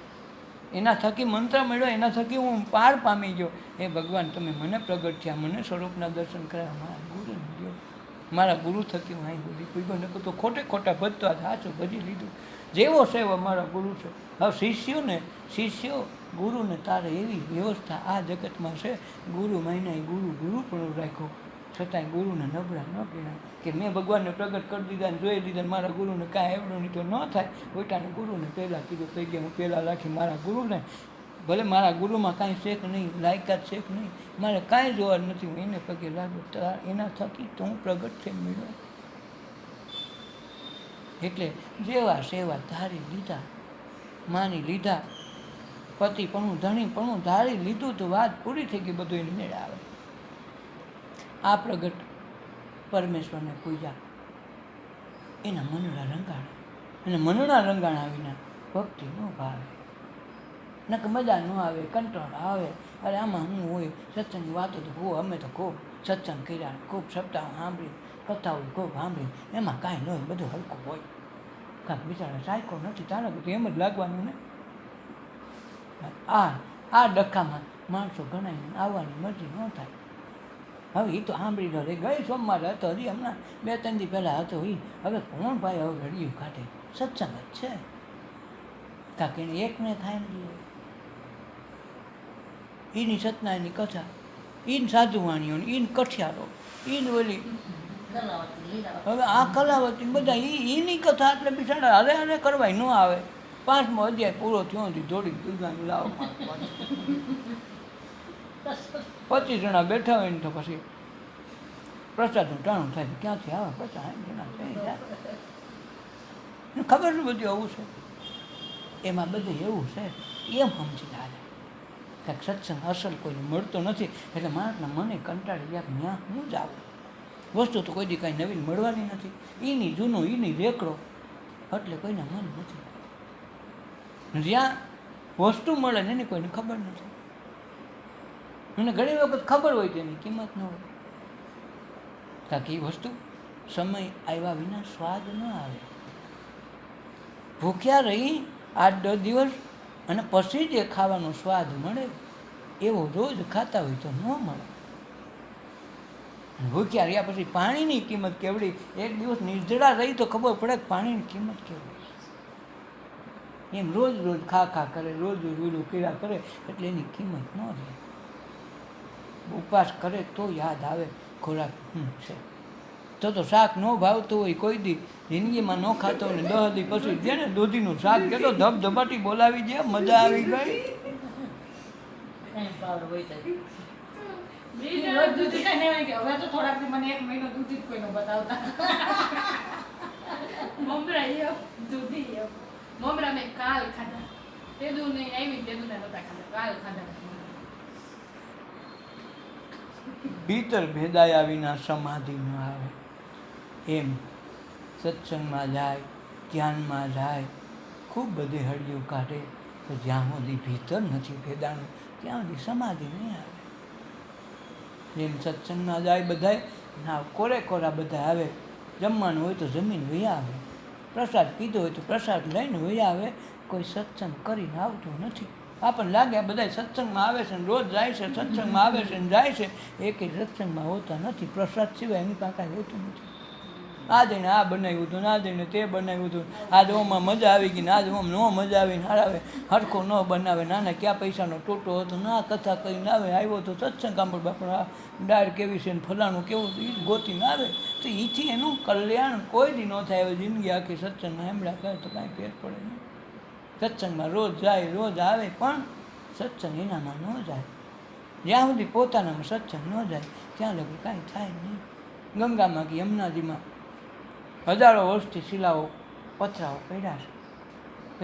એના થકી મંત્ર મળ્યો, એના થકી હું પાર પામી ગયો. એ ભગવાન તમે મને પ્રગટ થયા, મને સ્વરૂપના દર્શન કરાવ્યા, મારા ગુરુને ગયો. મારા ગુરુ થકી હું અહીં બધી પૂગ્યો. નકર તો ખોટા ભજતા સાચું ભજી લીધું. જેવો છે એવો મારા ગુરુ છે. હવે શિષ્યો ગુરુને તારે એવી વ્યવસ્થા આ જગતમાં છે. ગુરુ મહિના ગુરુ પણ રાખ્યો, છતાંય ગુરુને નબળા ન ગણ્યા કે મેં ભગવાનને પ્રગટ કરી દીધા ને જોઈ લીધા. મારા ગુરુને કાંઈ એવડું નહીં તો ન થાય. ઉલટાને ગુરુને પહેલાં કીધું થઈ ગયા. હું પહેલાં રાખી મારા ગુરુને, ભલે મારા ગુરુમાં કાંઈ શેખ નહીં, લાયકાત શેખ નહીં, મારે કાંઈ જોવા નથી. હું એને પગે લાગુ, એના થકી તો હું પ્રગટ થઈ મળ્યો. એટલે જેવા સેવા ધારી લીધા, માની લીધા, પતિ પણ ધણી પણ ધારી લીધું તો વાત પૂરી થઈ ગઈ. બધું એને મેળ આવે. આ પ્રગટ પરમેશ્વરને પૂજા એના મનડા રંગાણા, અને મનડા રંગાણા વિના ભક્તિ ન ભાવે, નક મજા ન આવે, કંટાળો આવે. અરે આમાં શું હોય, સત્સંગની વાતો તો અમે તો ખૂબ સત્સંગ કર્યા, ખૂબ સપ્તાહ સાંભળી, કથાઓ ખૂબ સાંભળી, એમાં કાંઈ ન હોય, બધું હલકું હોય. કાંઈક બિચારા સાયકો નથી, તારે બધું એમ જ લાગવાનું ને. આ ડખામાં માણસો ગણાઈને આવવાની મરજી ન થાય. હવે એ તો સાંભળી ન રહે. ગઈ સોમવારે હતો, હજી હમણાં 2-3 દી પહેલાં હતો એ. હવે કોણ ભાઈ હવે ઘડિયું કાઢે? સત્સંગ જ છે. કાંક એને એકને થાય ને એની સત્યનારાયણની કથા, એને સાધુવાણીઓ, એને કઠિયારો, એને ઓલી હવે આ કલાવતી બધા એની કથા એટલે બિચારા હારે કરવાય ન આવે. 5મો અધ્યાય પૂરો થયો નથી દોડી દુર્ગાને લાવો. 25 જણા બેઠા હોય ને તો પછી પ્રસાદનું ટાણું થાય. ક્યાંથી આવે? 50-60 જણા થઈ જાય. ખબર ને બધું આવું છે. એમાં બધું એવું છે એમ સમજી જાય. કાંઈક સત્સંગ અસલ કોઈને મળતો નથી એટલે માણસના મને કંટાળી ગયા. ત્યાં હું જ આવું. વસ્તુ તો કોઈ દી કાંઈ નવીન મળવાની નથી. એની જૂનો એની રેકડો એટલે કોઈના મન નથી. જ્યાં વસ્તુ મળે ને એની કોઈને ખબર નથી. અને ઘણી વખત ખબર હોય તેની કિંમત ન હોય. કારણ કે એ વસ્તુ સમય આવ્યા વિના સ્વાદ ન આવે. ભૂખ્યા રહી 8-10 દિવસ અને પછી જે ખાવાનો સ્વાદ મળે એવો રોજ ખાતા હોય તો ન મળે. ભૂખ્યા રહ્યા પછી પાણીની કિંમત કેવડી. 1 દિવસ નિર્જળા રહી તો ખબર પડે કે પાણીની કિંમત કેવડી. એમ રોજ ખા કરે, રોજ ઓલું કર્યા કરે એટલે એની કિંમત ન રહે. ઉપવાસ કરે તો યાદ આવે ખોરાક છે. તો શાક ન ભાવતું હોય કોઈ દી જિંદગીમાં ન ખાતો હોય ને 10 દી પછી દે ને દૂધીનું શાક કેટલો ધબધબાટી બોલાવી દે, મજા આવી ગઈ. હવે તો થોડાક મને 1 મહિનો દૂધી જ કોઈનો બતાવતા. મમરા મેં કાલ ખાધા, તે દૂધ નહીં આવી, તે દૂધ નતા ખાધા, કાલ ખાધા. ભીતર ભેદાયા વિના સમાધિ ન આવે. એમ સત્સંગમાં જાય, ધ્યાનમાં જાય, ખૂબ બધી હળીઓ કાઢે, તો જ્યાં સુધી ભીતર નથી ભેદાણું ત્યાં સુધી સમાધિ નહીં આવે. જેમ સત્સંગમાં જાય બધાય, ના કોરે કોરા બધા આવે, જમવાનું હોય તો જમીન વહી આવે, પ્રસાદ કીધો હોય તો પ્રસાદ લઈને વહી આવે. કોઈ સત્સંગ કરીને આવતું નથી. આપણને લાગે આ બધા સત્સંગમાં આવે છે ને રોજ જાય છે, સત્સંગમાં આવે છે ને જાય છે, એકે સત્સંગમાં હોતા નથી. પ્રસાદ સિવાય એની પાસે કાંઈ હોતું નથી. આ જઈને આ બનાવ્યું હતું, આ જઈને તે બનાવ્યું હતું, આજ ઓમાં મજા આવી ગઈ ને આજ ઓમ ન મજા આવીને હરાવે, હરખો ન બનાવે, નાના ક્યાં પૈસાનો ટોટો હતો, ના કથા કરીને આવે, આવ્યો તો સત્સંગ સાંભળ બાપા, આ ડાળ કેવી છે ને ફલાણું કેવું હતું, એ જ ગોતીને આવે. તો એથી એનું કલ્યાણ કોઈ દી ન થાય. હવે જિંદગી આખી સત્સંગમાં હેમડા કરે તો કાંઈ ફેર પડે નહીં. સત્સંગમાં રોજ જાય, રોજ આવે, પણ સત્સંગ એનામાં ન જાય. જ્યાં સુધી પોતાનામાં સત્સંગ ન જાય ત્યાં લગી કાંઈ થાય નહીં. ગંગામાં કે યમુનાજીમાં હજારો વર્ષથી શિલાઓ પથરાઓ પડ્યા છે,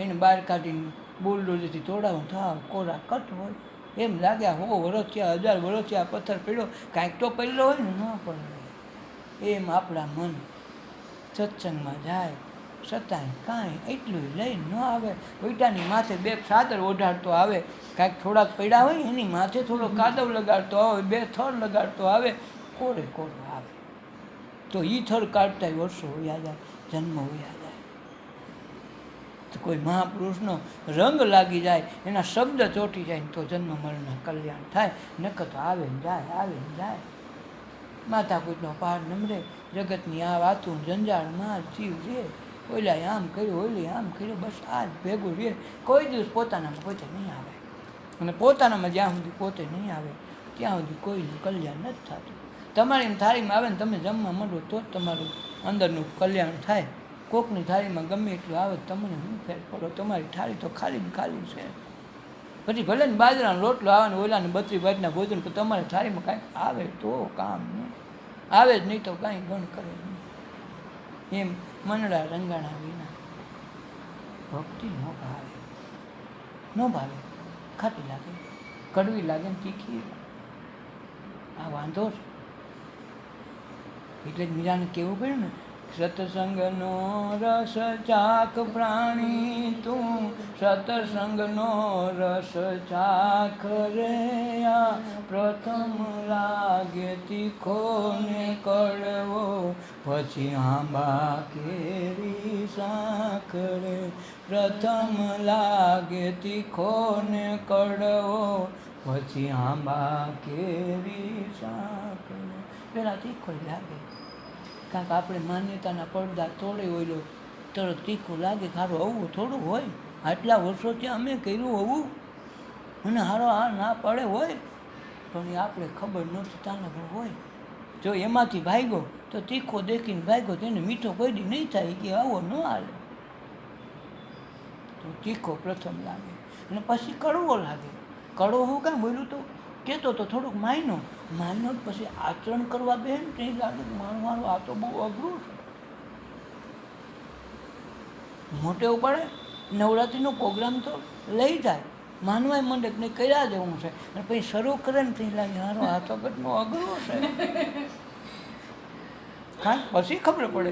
એને બહાર કાઢીને બુલડોઝરથી તોડાવું થાવ કોરા કટ હોય, એમ લાગ્યા 100 વર્ષ થયા, 1000 વર્ષ થયા, પથ્થર પડ્યો, કાંઈક તો પડેલો હોય ને, ન પડે. એમ આપણા મન સત્સંગમાં જાય છતાંય કાંઈ એટલું લઈને ન આવે. ઉલટાની માથે 2 ચાદર ઓઢાડતો આવે, કાંઈક થોડાક પડ્યા હોય એની માથે થોડો કાદવ લગાડતો આવે, 2 થર લગાડતો આવે, કોરે કોરો આવે. તો એ થર કાઢતા વર્ષો વયા જાય, જન્મ વયા જાય. તો કોઈ મહાપુરુષનો રંગ લાગી જાય, એના શબ્દ ચોંટી જાય ને તો જન્મ મરણના કલ્યાણ થાય. નકર તો આવે ને જાય, આવે ને જાય. માથાકૂટનો પાર નમરે, જગતની આ વાતું જંજાળમાં જીવ રે, ઓલાએ આમ કર્યું, ઓલી આમ કર્યું, બસ આ જ ભેગું રે. કોઈ દિવસ પોતાનામાં પોતે નહીં આવે. અને પોતાનામાં જ્યાં સુધી પોતે નહીં આવે ત્યાં સુધી કોઈનું કલ્યાણ નથી થતું. તમારી થાળીમાં આવે ને તમે જમવા માંડો તો જ તમારું અંદરનું કલ્યાણ થાય. કોકની થાળીમાં ગમે એટલું આવે તમને શું ફેર પડો, તમારી થાળી તો ખાલી ને ખાલી છે. પછી ભલે ને બાજરાનો રોટલો આવે ને ઓલાને 32 ભાતના ભોજન, પણ તમારી થાળીમાં કાંઈક આવે તો કામ નહીં, આવે જ નહીં તો કાંઈ ગણ કરે નહીં. એમ મનડા રંગાણા વિના ભક્તિ ન ભાવે, ન ભાવે. ખાટી લાગે, કડવી લાગે ને તીખી, આ વાંધો છે. એટલે જ મીરાને કહેવું પડ્યું ને, સત્સંગનો રસ ચાખ પ્રાણી તું, સત્સંગનો રસ ચાખ રે. આ પ્રથમ લાગે તીખો ને કડવો, પછી આંબા કેરી શાખ રે. પ્રથમ લાગે તીખો ને કડવો, પછી આંબા કેરી શાખ રે. પહેલાં તીખો લાગે, કારણ કે આપણે માન્યતાના પડદા તોડે હોય તરત તીખું લાગે. સારું આવું થોડું હોય, આટલા વર્ષોથી અમે કર્યું હોવું અને હારો આ ના પડે હોય, પણ એ આપણે ખબર નથી તાના પણ હોય. જો એમાંથી ભાગ્યો તો તીખો દેખીને ભાગ્યો, તેને મીઠો કોઈ દી નહીં થાય કે આવો ન હાલે. તો તીખો પ્રથમ લાગે અને પછી કડવો લાગે. કડવો હું કાંઈ બોલું તો કહેતો તો થોડુંક માયનો પછી આચરણ કરવા બેન કંઈ લાગે મારું આ તો બહુ અઘરું છે. મોટે પડે નવરાત્રિનો પ્રોગ્રામ તો લઈ જાય, માનવાય મંડે ને કર્યા જેવું છે, અને પછી શરૂ કરે ને કંઈ લાગે હારો આ તો ઘટનો અઘરું છે. કાંઈ પછી ખબર પડે.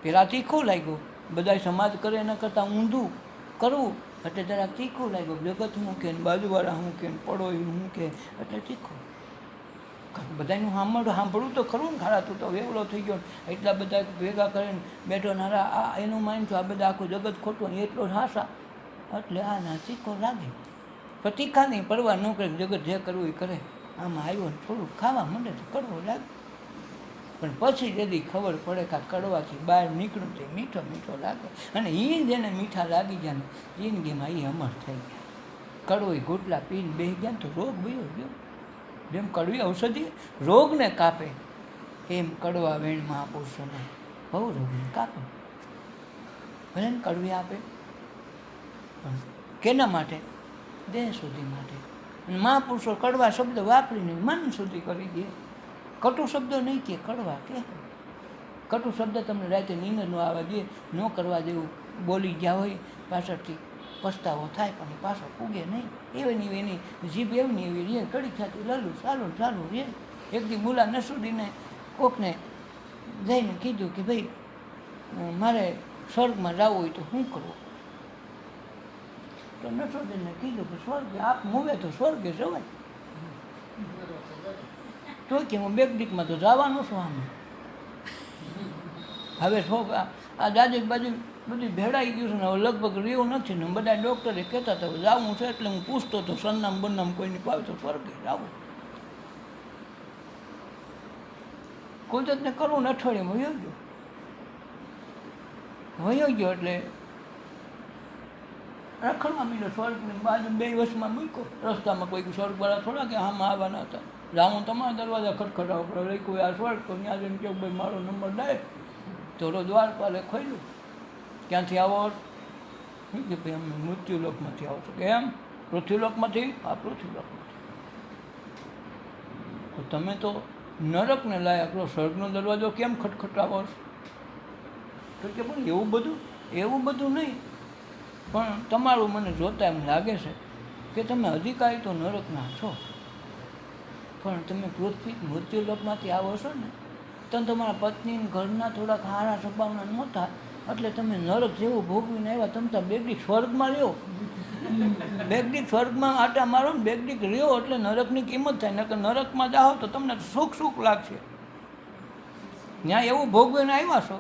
પહેલાં તીખું લાગ્યું, બધા સમાજ કરે એના કરતાં ઊંધું કરવું એટલે જરાક તીખું લાગ્યું. જગત શું કે, બાજુવાળા શું કે, પડોઈ શું કે, એટલે તીખું. બધાનું સાંભળવું તો ખરું ને. ખાડા તું તો વેવલો થઈ ગયો, એટલા બધા ભેગા કરીને બેઠો નારા, આ એનું માન છું, આ બધા આખું જગત ખોટું, એટલો જ હાસા, એટલે આ ના તીખો લાગે. પણ તીખા નહીં, પરવા ન કરે, જગત જે કરવું એ કરે. આમાં આવ્યો ને થોડુંક ખાવા માંડે તો કડવો લાગે, પણ પછી જલ્દી ખબર પડે કે આ કડવાથી બહાર નીકળું તે મીઠો મીઠો લાગે. અને એ જેને મીઠા લાગી ગયા ને જિંદગીમાં એ અમર થઈ ગયા. કડવો ઘૂંટલા પીને બેસી ગયા તો રોગ વયો ગયો. જેમ કડવી ઔષધિ રોગને કાપે, એમ કડવા વેણ મહાપુરુષોને બહુ રોગને કાપે. ભલે ને કડવી આપે પણ કેના માટે? દેહ સુધી માટે. અને મહાપુરુષો કડવા શબ્દ વાપરીને મન સુધી કરી દે. કટુ શબ્દો નહીં કે, કડવા કે. કટુ શબ્દ તમને રાતે નીંદ ન આવવા દે, ન કરવા જેવું બોલી ગયા હોય, પાછળથી પસ્તાવો થાય પણ એ પાછો પૂગે નહીં. એની જીભ એવી એવી રે, કડી ખાતી લલું ચાલુ ચાલુ રે. એક દી મુલા નસરુદ્દીને કોકને જઈને કીધું કે ભાઈ મારે સ્વર્ગમાં જવું હોય તો શું કરવું? તો નસરુદ્દીને કીધું કે સ્વર્ગે આપ મૂવે તો સ્વર્ગે જવાય. તો કે હું બેગડીકમાં તો જવાનું છું આમ. હવે આ દાદી બાજુ બધી ભેળાઈ ગયું છે ને હવે લગભગ રહ્યું નથી ને બધા ડૉક્ટરે કહેતા હતા જવું છે એટલે હું પૂછતો હતો સરનામ બરનામ કોઈને પાવે તો સ્વર્ગે જવું. કુદરતને કરવું ને અઠવાડિયામાં વયો ગયો એટલે રખડવા માંડ્યો. સ્વર્ગની બાજુ 2 વર્ષમાં મૂક્યો. રસ્તામાં કોઈ સ્વર્ગવાળા થોડા કે આમાં આવવાના હતા. જાઉં તમારા દરવાજા ખટખટાવો પડે કોઈ આ સ્વર્ગ તો ત્યાં જઈને કહ્યું ભાઈ મારો નંબર દે. થોડો દ્વારપાલે ખોલ્યું. ક્યાંથી આવો? કે ભાઈ અમે મૃત્યુલોકમાંથી આવો છો. કેમ? પૃથ્વીલોકમાંથી? આ પૃથ્વીલોકમાંથી. તો તમે તો નરકને લાયક લો, સ્વર્ગનો દરવાજો કેમ ખટખટાવો છો? તો કે પણ એવું બધું નહીં, પણ તમારું મને જોતા એમ લાગે છે કે તમે અધિકારી તો નરકના છો, પણ તમે મૃત્યુલોકમાંથી આવો છો ને તો તમારા પત્ની ઘરના થોડાક હારા સ્વભાવના નહોતા એટલે તમે નરક જેવું ભોગવીને આવ્યા. તમે તો બેગડીક સ્વર્ગમાં રહ્યો, બેગડીક સ્વર્ગમાં આટા મારો ને બેગડીક રહ્યો એટલે નરકની કિંમત થાય. નકર નરકમાં જાઓ તો તમને સુખ લાગશે. ત્યાં એવું ભોગવીને આવ્યા છો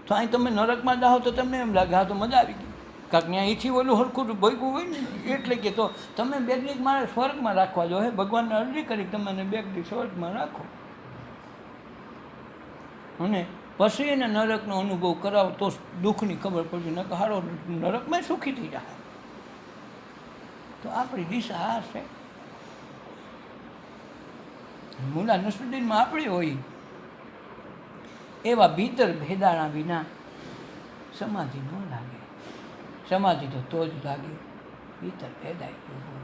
તો અહીં તમે નરકમાં જાઓ તો તમને એમ લાગે હા તો મજા આવી ગઈ. કારણ ત્યાં અહીંથી ઓલું હરખું ભોગવું હોય ને એટલે કે તો તમે બેગડીક મારે સ્વર્ગમાં રાખવા જો. હે ભગવાનને અરજી કરી તમને બેગડીક સ્વર્ગમાં રાખો અને પછી એને નરકનો અનુભવ કરાવો તો દુઃખની ખબર પડશે. નકર હારો નરકમાં સુખી થઈ જાય. તો આપણી દિશા આ છે. મુલા નસરુદ્દીનમાં આપણે હોય એવા ભીતર ભેદાણા વિના સમાધિ ન લાગે. સમાધિ તો જ લાગે ભીતર ભેદાઈ ગયું.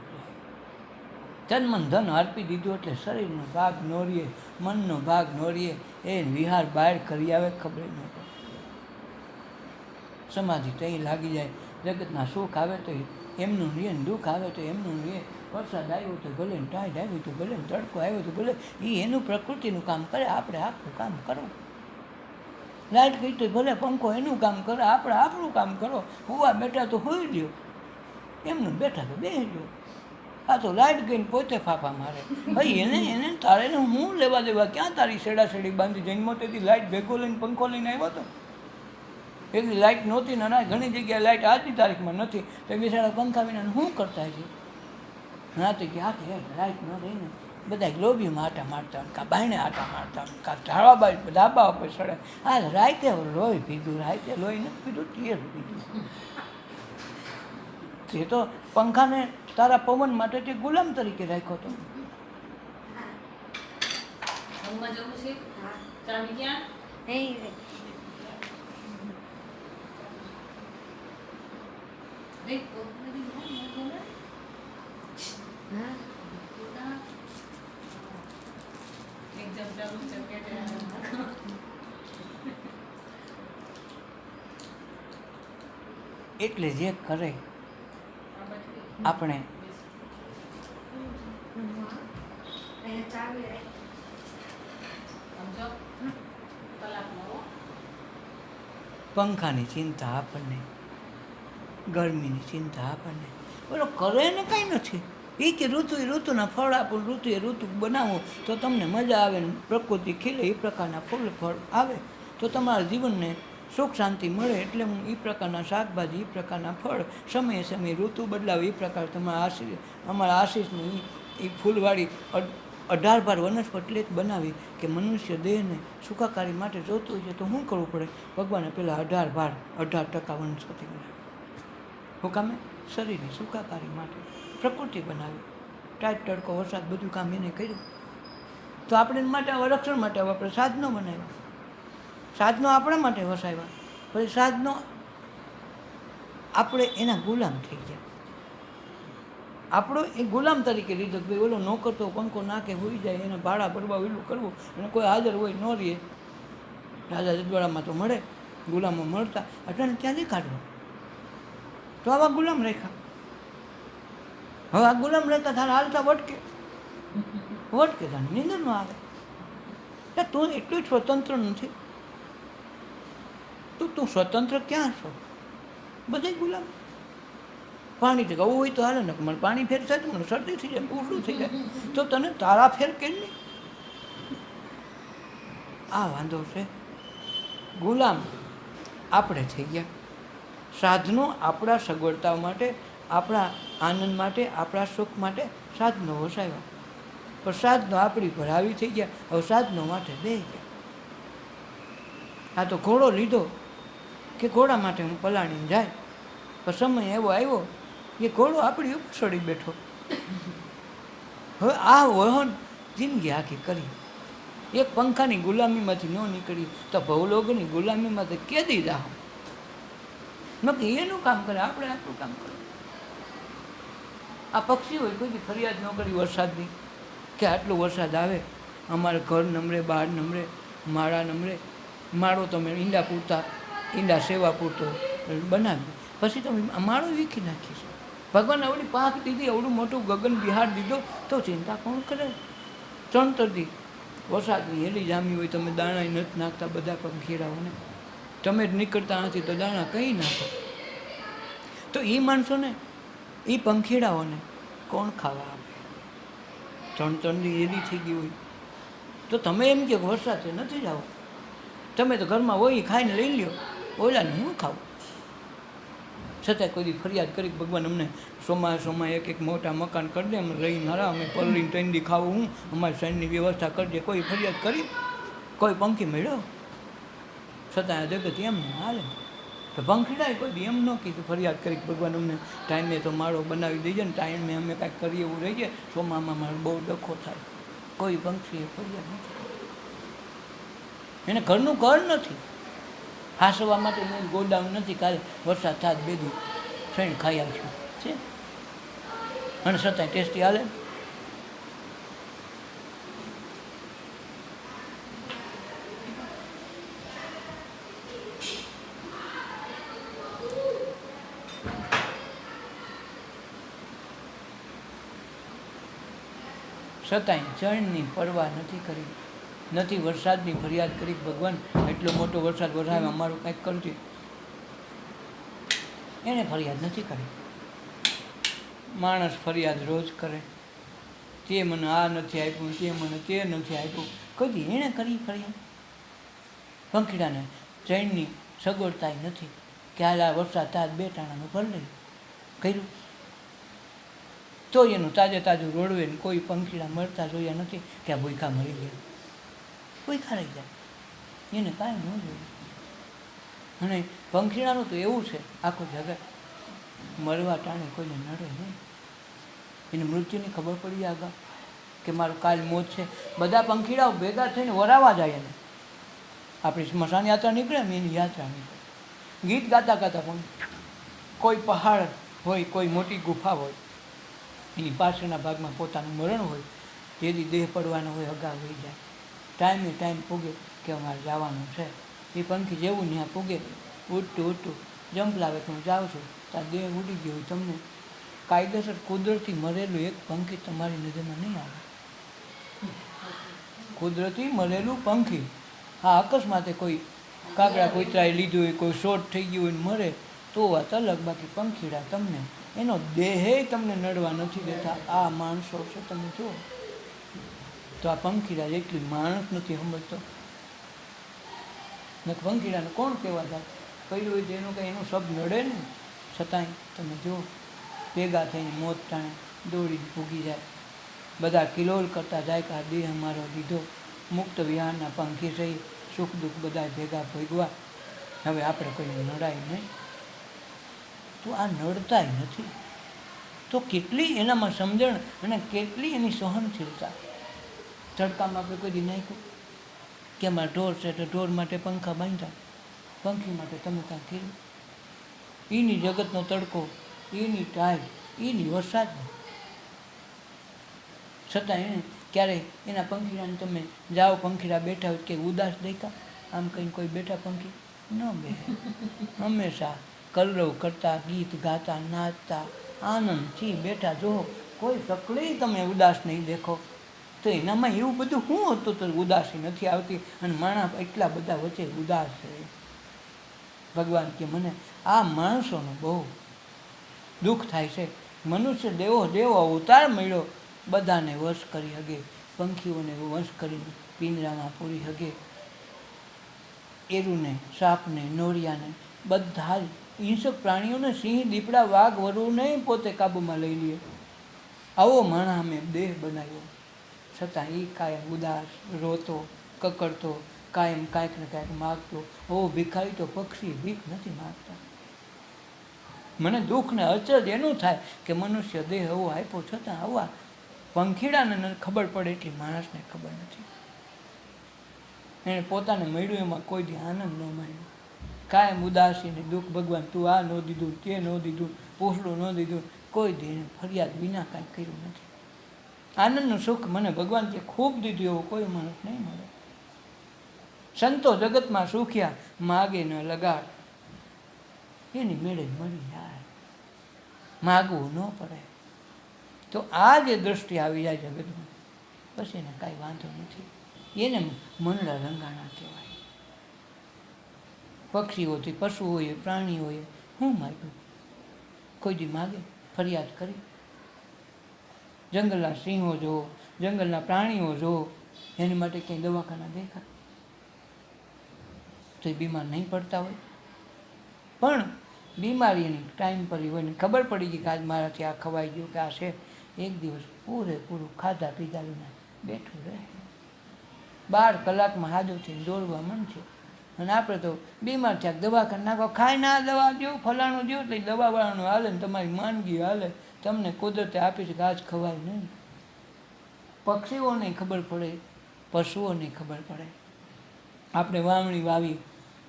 તન મન ધન અર્પી દીધું એટલે શરીરનો ભાગ ન રહીએ, મનનો ભાગ ન રહીએ. એ વિહાર બહાર કરી આવે ખબર ન પડે. સમાધિ તો અહીં લાગી જાય. જગતના સુખ આવે તો એમનું રહીએ ને દુઃખ આવે તો એમનું રહીએ. વરસાદ આવ્યો તો ભલે ને ટાઈટ આવ્યું તો ભલે ને તડકો આવ્યો તો ભલે. એ એનું પ્રકૃતિનું કામ કરે, આપણે આપણું કામ કરો. લાઇટ ગઈ તો ભલે પંખો એનું કામ કરે, આપણે આપણું કામ કરો. હુવા બેઠા તો હોઈ ગયો, એમનું બેઠા તો બેસી ગયો. આ તો લાઇટ ગઈને પોતે ફાફા મારે. ભાઈ એને તારે હું લેવા દેવા? ક્યાં તારી શેડાશેડી બાંધી જન્મો તેથી લાઇટ ભેગો લઈને પંખો લઈને આવ્યો હતો? એટલી લાઇટ નહોતી ને ના ઘણી જગ્યાએ લાઇટ આજની તારીખમાં નથી તો બિચારા પંખા વિના શું કરતા છે? ના તો કે આખી લાઇટ ન રહીને બધા ગ્લોબીમાં આટા મારતા હોય, કાં બાયણે આટા મારતા હોય, કાં ધાબા ધાબા ઉપર ચડે. આ રાતે લોહી પીધું, રાતે લોહી નથી પીધું, તેલ પીધું. તે તો પંખાને તારા પવન માટે તે ગુલામ તરીકે રાખ્યો હતો. એટલે જે કરે આપણે પંખાની ચિંતા આપણને, ગરમીની ચિંતા આપણને. બોલો કરે ને કાંઈ નથી. એ કે ઋતુના ફળ આપું, ઋતુ બનાવો તો તમને મજા આવે ને પ્રકૃતિ ખીલે એ પ્રકારના ફળ આવે તો તમારા જીવનને સુખ શાંતિ મળે. એટલે હું એ પ્રકારના શાકભાજી, એ પ્રકારના ફળ સમયે ઋતુ બદલાવે એ પ્રકાર અમારા આશીષની એ ફૂલવાળી 18 વનસ્પતિ બનાવી કે મનુષ્ય દેહને સુખાકારી માટે જોતું હોય છે તો શું કરવું પડે? ભગવાને પહેલાં 18% વનસ્પતિ બનાવી. શું કામે? શરીરની સુખાકારી માટે પ્રકૃતિ બનાવી. ટાઈટ તડકો વરસાદ બધું કામ એને કર્યું. તો આપણે માટે રક્ષણ માટે આપણે સાધનો બનાવ્યા, સાધનો આપણા માટે વસાવ્યા. પછી સાધનો આપણે એના ગુલામ થઈ ગયા. આપણો એ ગુલામ તરીકે લીધો. ભાઈ ઓલો નોકર તો પંખો નાખે હોઈ જાય, એને ભાડા ભરવા ઓલું કરવું, અને કોઈ હાજર હોય ન રહીએ. રાજા રજવાડામાં તો મળે, ગુલામો મળતા, અટાણે ક્યાંથી કાઢવા? તો આવા ગુલામ રાખ્યા. હવે આ ગુલામ રહેતા તારા હાલતા વટકે. વટ કે તને નીંદર ન આવે. એટલે તું એટલું સ્વતંત્ર નથી. તું સ્વતંત્ર ક્યાં છો? બધે ગુલામ. પાણી ટેકાવું હોય તો હાલે ને, મને પાણી ફેર થાય તો મને શરદી થઈ જાય, ઉલટું થઈ જાય, તો તને તારા ફેર કેમ નહીં? આ વાંધો છે. ગુલામ આપણે થઈ ગયા. સાધનો આપણા સગવડતા માટે, આપણા આનંદ માટે, આપણા સુખ માટે સાધનો વસાવ્યા, પણ સાધનો આપણી પર હાવી થઈ ગયા. હવે સાધનો માટે બેસી ગયા. આ તો ઘોડો લીધો કે ઘોડા માટે હું પલાણીને જાય, પણ સમય એવો આવ્યો એ ઘોડો આપણી ઉપર ચડી બેઠો. હવે આ વહન જિંદગી આખી કરી. એક પંખાની ગુલામીમાંથી ન નીકળી તો ભવલોકની ગુલામીમાંથી કેદી જાઓ. નક્કી એનું કામ કરે, આપણે આપણું કામ કરે. આ પક્ષી હોય કોઈ ફરિયાદ ન કરી વરસાદની કે આટલો વરસાદ આવે, અમારે ઘર નમરે, બહાર નમરે, માળા નમરે. માળો તમે ઈંડા પૂરતા, ઈંડા સેવા પૂરતો બનાવી, પછી તમે માળો વીખી નાખીશ. ભગવાન આવડી પાંખ દીધી, આવડું મોટું ગગન બિહાર દીધો, તો ચિંતા કોણ કરે? ચણતરથી વરસાદની હેલી જામી હોય, તમે દાણા નથી નાખતા બધા પંખીડાઓને, તમે જ નીકળતા નથી તો દાણા કંઈ નાખો. તો એ માણસોને, એ પંખીડાઓને કોણ ખાવા આપે? ચણતરની હેલી થઈ ગઈ હોય તો તમે એમ કહો વરસાદ છે નથી જાઓ, તમે તો ઘરમાં હોય ખાઈને લઈ લ્યો, ઓલાને હું ખાવું? છતાંય કોઈ ફરિયાદ કરી ભગવાન અમને સોમાં એક મોટા મકાન કરી દે, અમે રહીને હારા, અમે પલળીને ત્રણ દી ખાવું, હું અમારી સાઈડની વ્યવસ્થા કરજે. કોઈ ફરિયાદ કરી? કોઈ પંખી મળ્યો? છતાં આ જગત એમ ને હાલે. તો પંખીડાએ કોઈ દી એમ ન કીધું, ફરિયાદ કરી ભગવાન અમને ટાઈમે તો માળો બનાવી દેજે ને, ટાઈમે અમે કાંઈક કરીએ એવું રહી જાય, સોમામાં મારો બહુ ડખો થાય. કોઈ પંખીએ ફરિયાદ નથી. એને ઘરનું ઘર નથી, હાંસવા માટે ગોડાઉન નથી, કાલે વરસાદ થાત બેદી થઈને ખાઈ આવશું છે. અને છતાંય ટેસ્ટી હાલે. છતાંય ચણની પરવા નથી કરી, નથી વરસાદની ફરિયાદ કરી. ભગવાન એટલો મોટો વરસાદ વરાવે, અમારું કાંઈક કરજે. એને ફરિયાદ નથી કરી. માણસ ફરિયાદ રોજ કરે, તે મને આ નથી આપ્યું, તે મને તે નથી આપ્યું. કદી એણે કરી ફરિયાદ? પંખીડાને ચણની સગવડતા નથી કે હાલ આ વરસાદ તાજ બે ટાણાનું ભર લઈ કર્યું તો એનું તાજે તાજું રોડવે ને કોઈ પંખીડા મળતા જોયા નથી કે આ ભૂખા મરી ગયા, ભૂખા રહી જાય, એને કાંઈ ન જોયું. અને પંખીડાનું તો એવું છે, આખું જગત મરવા ટાણે કોઈને નડે નહીં. એને મૃત્યુની ખબર પડી આગળ કે મારું કાલ મોત છે. બધા પંખીડાઓ ભેગા થઈને વરાવા જાય એને. આપણી સ્મશાન યાત્રા નીકળે ને એની યાત્રા નીકળે, ગીત ગાતા ગાતા. પણ કોઈ પહાડ હોય, કોઈ મોટી ગુફા હોય, એની પાછળના ભાગમાં પોતાનું મરણ હોય, જેથી દેહ પડવાનો હોય અગાઉ હોઈ જાય, ટાઈમ પૂગે કે અમારે જવાનું છે. એ પંખી જેવું ત્યાં પૂગે, ઉઠતું જંપ લાવે કે હું જાઉં છું, તાર દેહ ઉડી ગયો હોય. તમને કાયદેસર કુદરતી મરેલું એક પંખી તમારી નજરમાં નહીં આવે. કુદરતી મરેલું પંખી, હા અકસ્માતે કોઈ કાગડા કોઈતરાએ લીધું હોય, કોઈ શોર્ટ થઈ ગયું હોય ને મરે તો વાત અલગ. બાકી પંખીડા તમને એનો દેહે તમને નડવા નથી દેતા. આ માણસો છે, તમે જુઓ તો આ પંખીડા એટલી માણસ નથી સમજતો. ને પંખીડાને કોણ કહેવા જાય? કર્યું હોય તો એનું કંઈ એનું શબ્દ નડે ને, છતાંય તમે જુઓ ભેગા થઈને મોત ટાણે દોડીને ભૂગી જાય. બધા કિલોલ કરતા જાય કે આ દેહ અમારો લીધો. મુક્ત વિહારના પંખી થઈ, સુખ દુઃખ બધા ભેગા ભોગવા. હવે આપણે કોઈને નડાય નહીં. તો આ નડતાય નથી તો કેટલી એનામાં સમજણ અને કેટલી એની સહનશીલતા. તડકામાં આપણે કોઈ દી નાખ્યું કે અમારા ઢોર છે તો ઢોર માટે પંખા બાંધ્યા, પંખી માટે તમે કાંઈ કર્યું? એની જગતનો તડકો, એની ટાઈમ, એની વરસાદ, છતાં એને ક્યારેય એના પંખીડાને તમે જાઓ, પંખીડા બેઠા હોય કે ઉદાસ દેખા? આમ કંઈ કોઈ બેઠા પંખી ન બેઠે, હંમેશા કલરવ કરતા, ગીત ગાતા, નાચતા, આનંદથી બેઠા. જો કોઈ સકડી તમે ઉદાસ નહીં દેખો. તો એનામાં એવું બધું શું હતું તો ઉદાસી નથી આવતી અને માણસ એટલા બધા વચ્ચે ઉદાસ છે. ભગવાન કે મને આ માણસોનું બહુ દુઃખ થાય છે. મનુષ્ય દેવો અવતાર મળ્યો, બધાને વશ કરી શકે, પંખીઓને વશ કરીને પિંજરામાં પૂરી શકે, એરુને, સાપને, નોળિયાને, બધા જ હિંસક પ્રાણીઓને, સિંહ, દીપડા, વાઘ, વરુને પોતે કાબૂમાં લઈ લે. આવો માણસ અમે દેહ બનાવ્યો, છતાં એ કાયમ ઉદાસ, રોતો, કકડતો, કાયમ કાંઈક ને કાંઈક માગતો. ઓ ભિખારી તો પક્ષી ભીખ નથી માગતા. મને દુઃખ ને અચરજ એનું થાય કે મનુષ્ય દેહ એવો આપ્યો, છતાં આવા પંખીડાને ખબર પડે એટલી માણસને ખબર નથી. એણે પોતાને મળ્યું એમાં કોઈ દી આનંદ ન માન્યો. કાયમ ઉદાસી ને દુઃખ. ભગવાન તું આ ન દીધું, તે ન દીધું, પૂછડું ન દીધું, કોઈ દી એને ફરિયાદ વિના કાંઈ કર્યું નથી. આનંદનું સુખ મને ભગવાન જે ખૂબ દીધું એવો કોઈ માણસ નહીં મળે. સંતો જગતમાં સુખ્યા, માગે ન લગાડ, એની મેળે મળી જાય, માગવું ન પડે. તો આ જે દૃષ્ટિ આવી જાય જગતમાં, પછી એને કાંઈ વાંધો નથી. એને મનડા રંગાણા કહેવાય. પક્ષીઓથી, પશુઓએ, પ્રાણીઓએ શું માગ્યું? કોઈ દી માગે? ફરિયાદ કરી? જંગલના સિંહો જુઓ, જંગલના પ્રાણીઓ જુઓ, એની માટે ક્યાંય દવાખાના દેખાય તો એ બીમાર નહીં પડતા હોય? પણ બીમારીની ટાઈમ પર હોય ને ખબર પડી ગઈ કે આજ મારાથી આ ખવાઈ ગયું કે આ છે, એક દિવસ પૂરેપૂરું ખાધા પીધા વિના બેઠું રહે. 12 કલાકમાં હાજર થઈને દોડવા માંડશે. અને આપણે તો બીમાર થયા, દવાખાને નાખો, ખાઈ ના દવા દો, ફલાણું દો, એટલે દવાવાળાનું હાલે ને તમારી માંદગી હાલે. તમને કુદરતે આપી છે કે આજ ખવાય નહીં. પક્ષીઓને ખબર પડે, પશુઓને ખબર પડે. આપણે વાવણી વાવી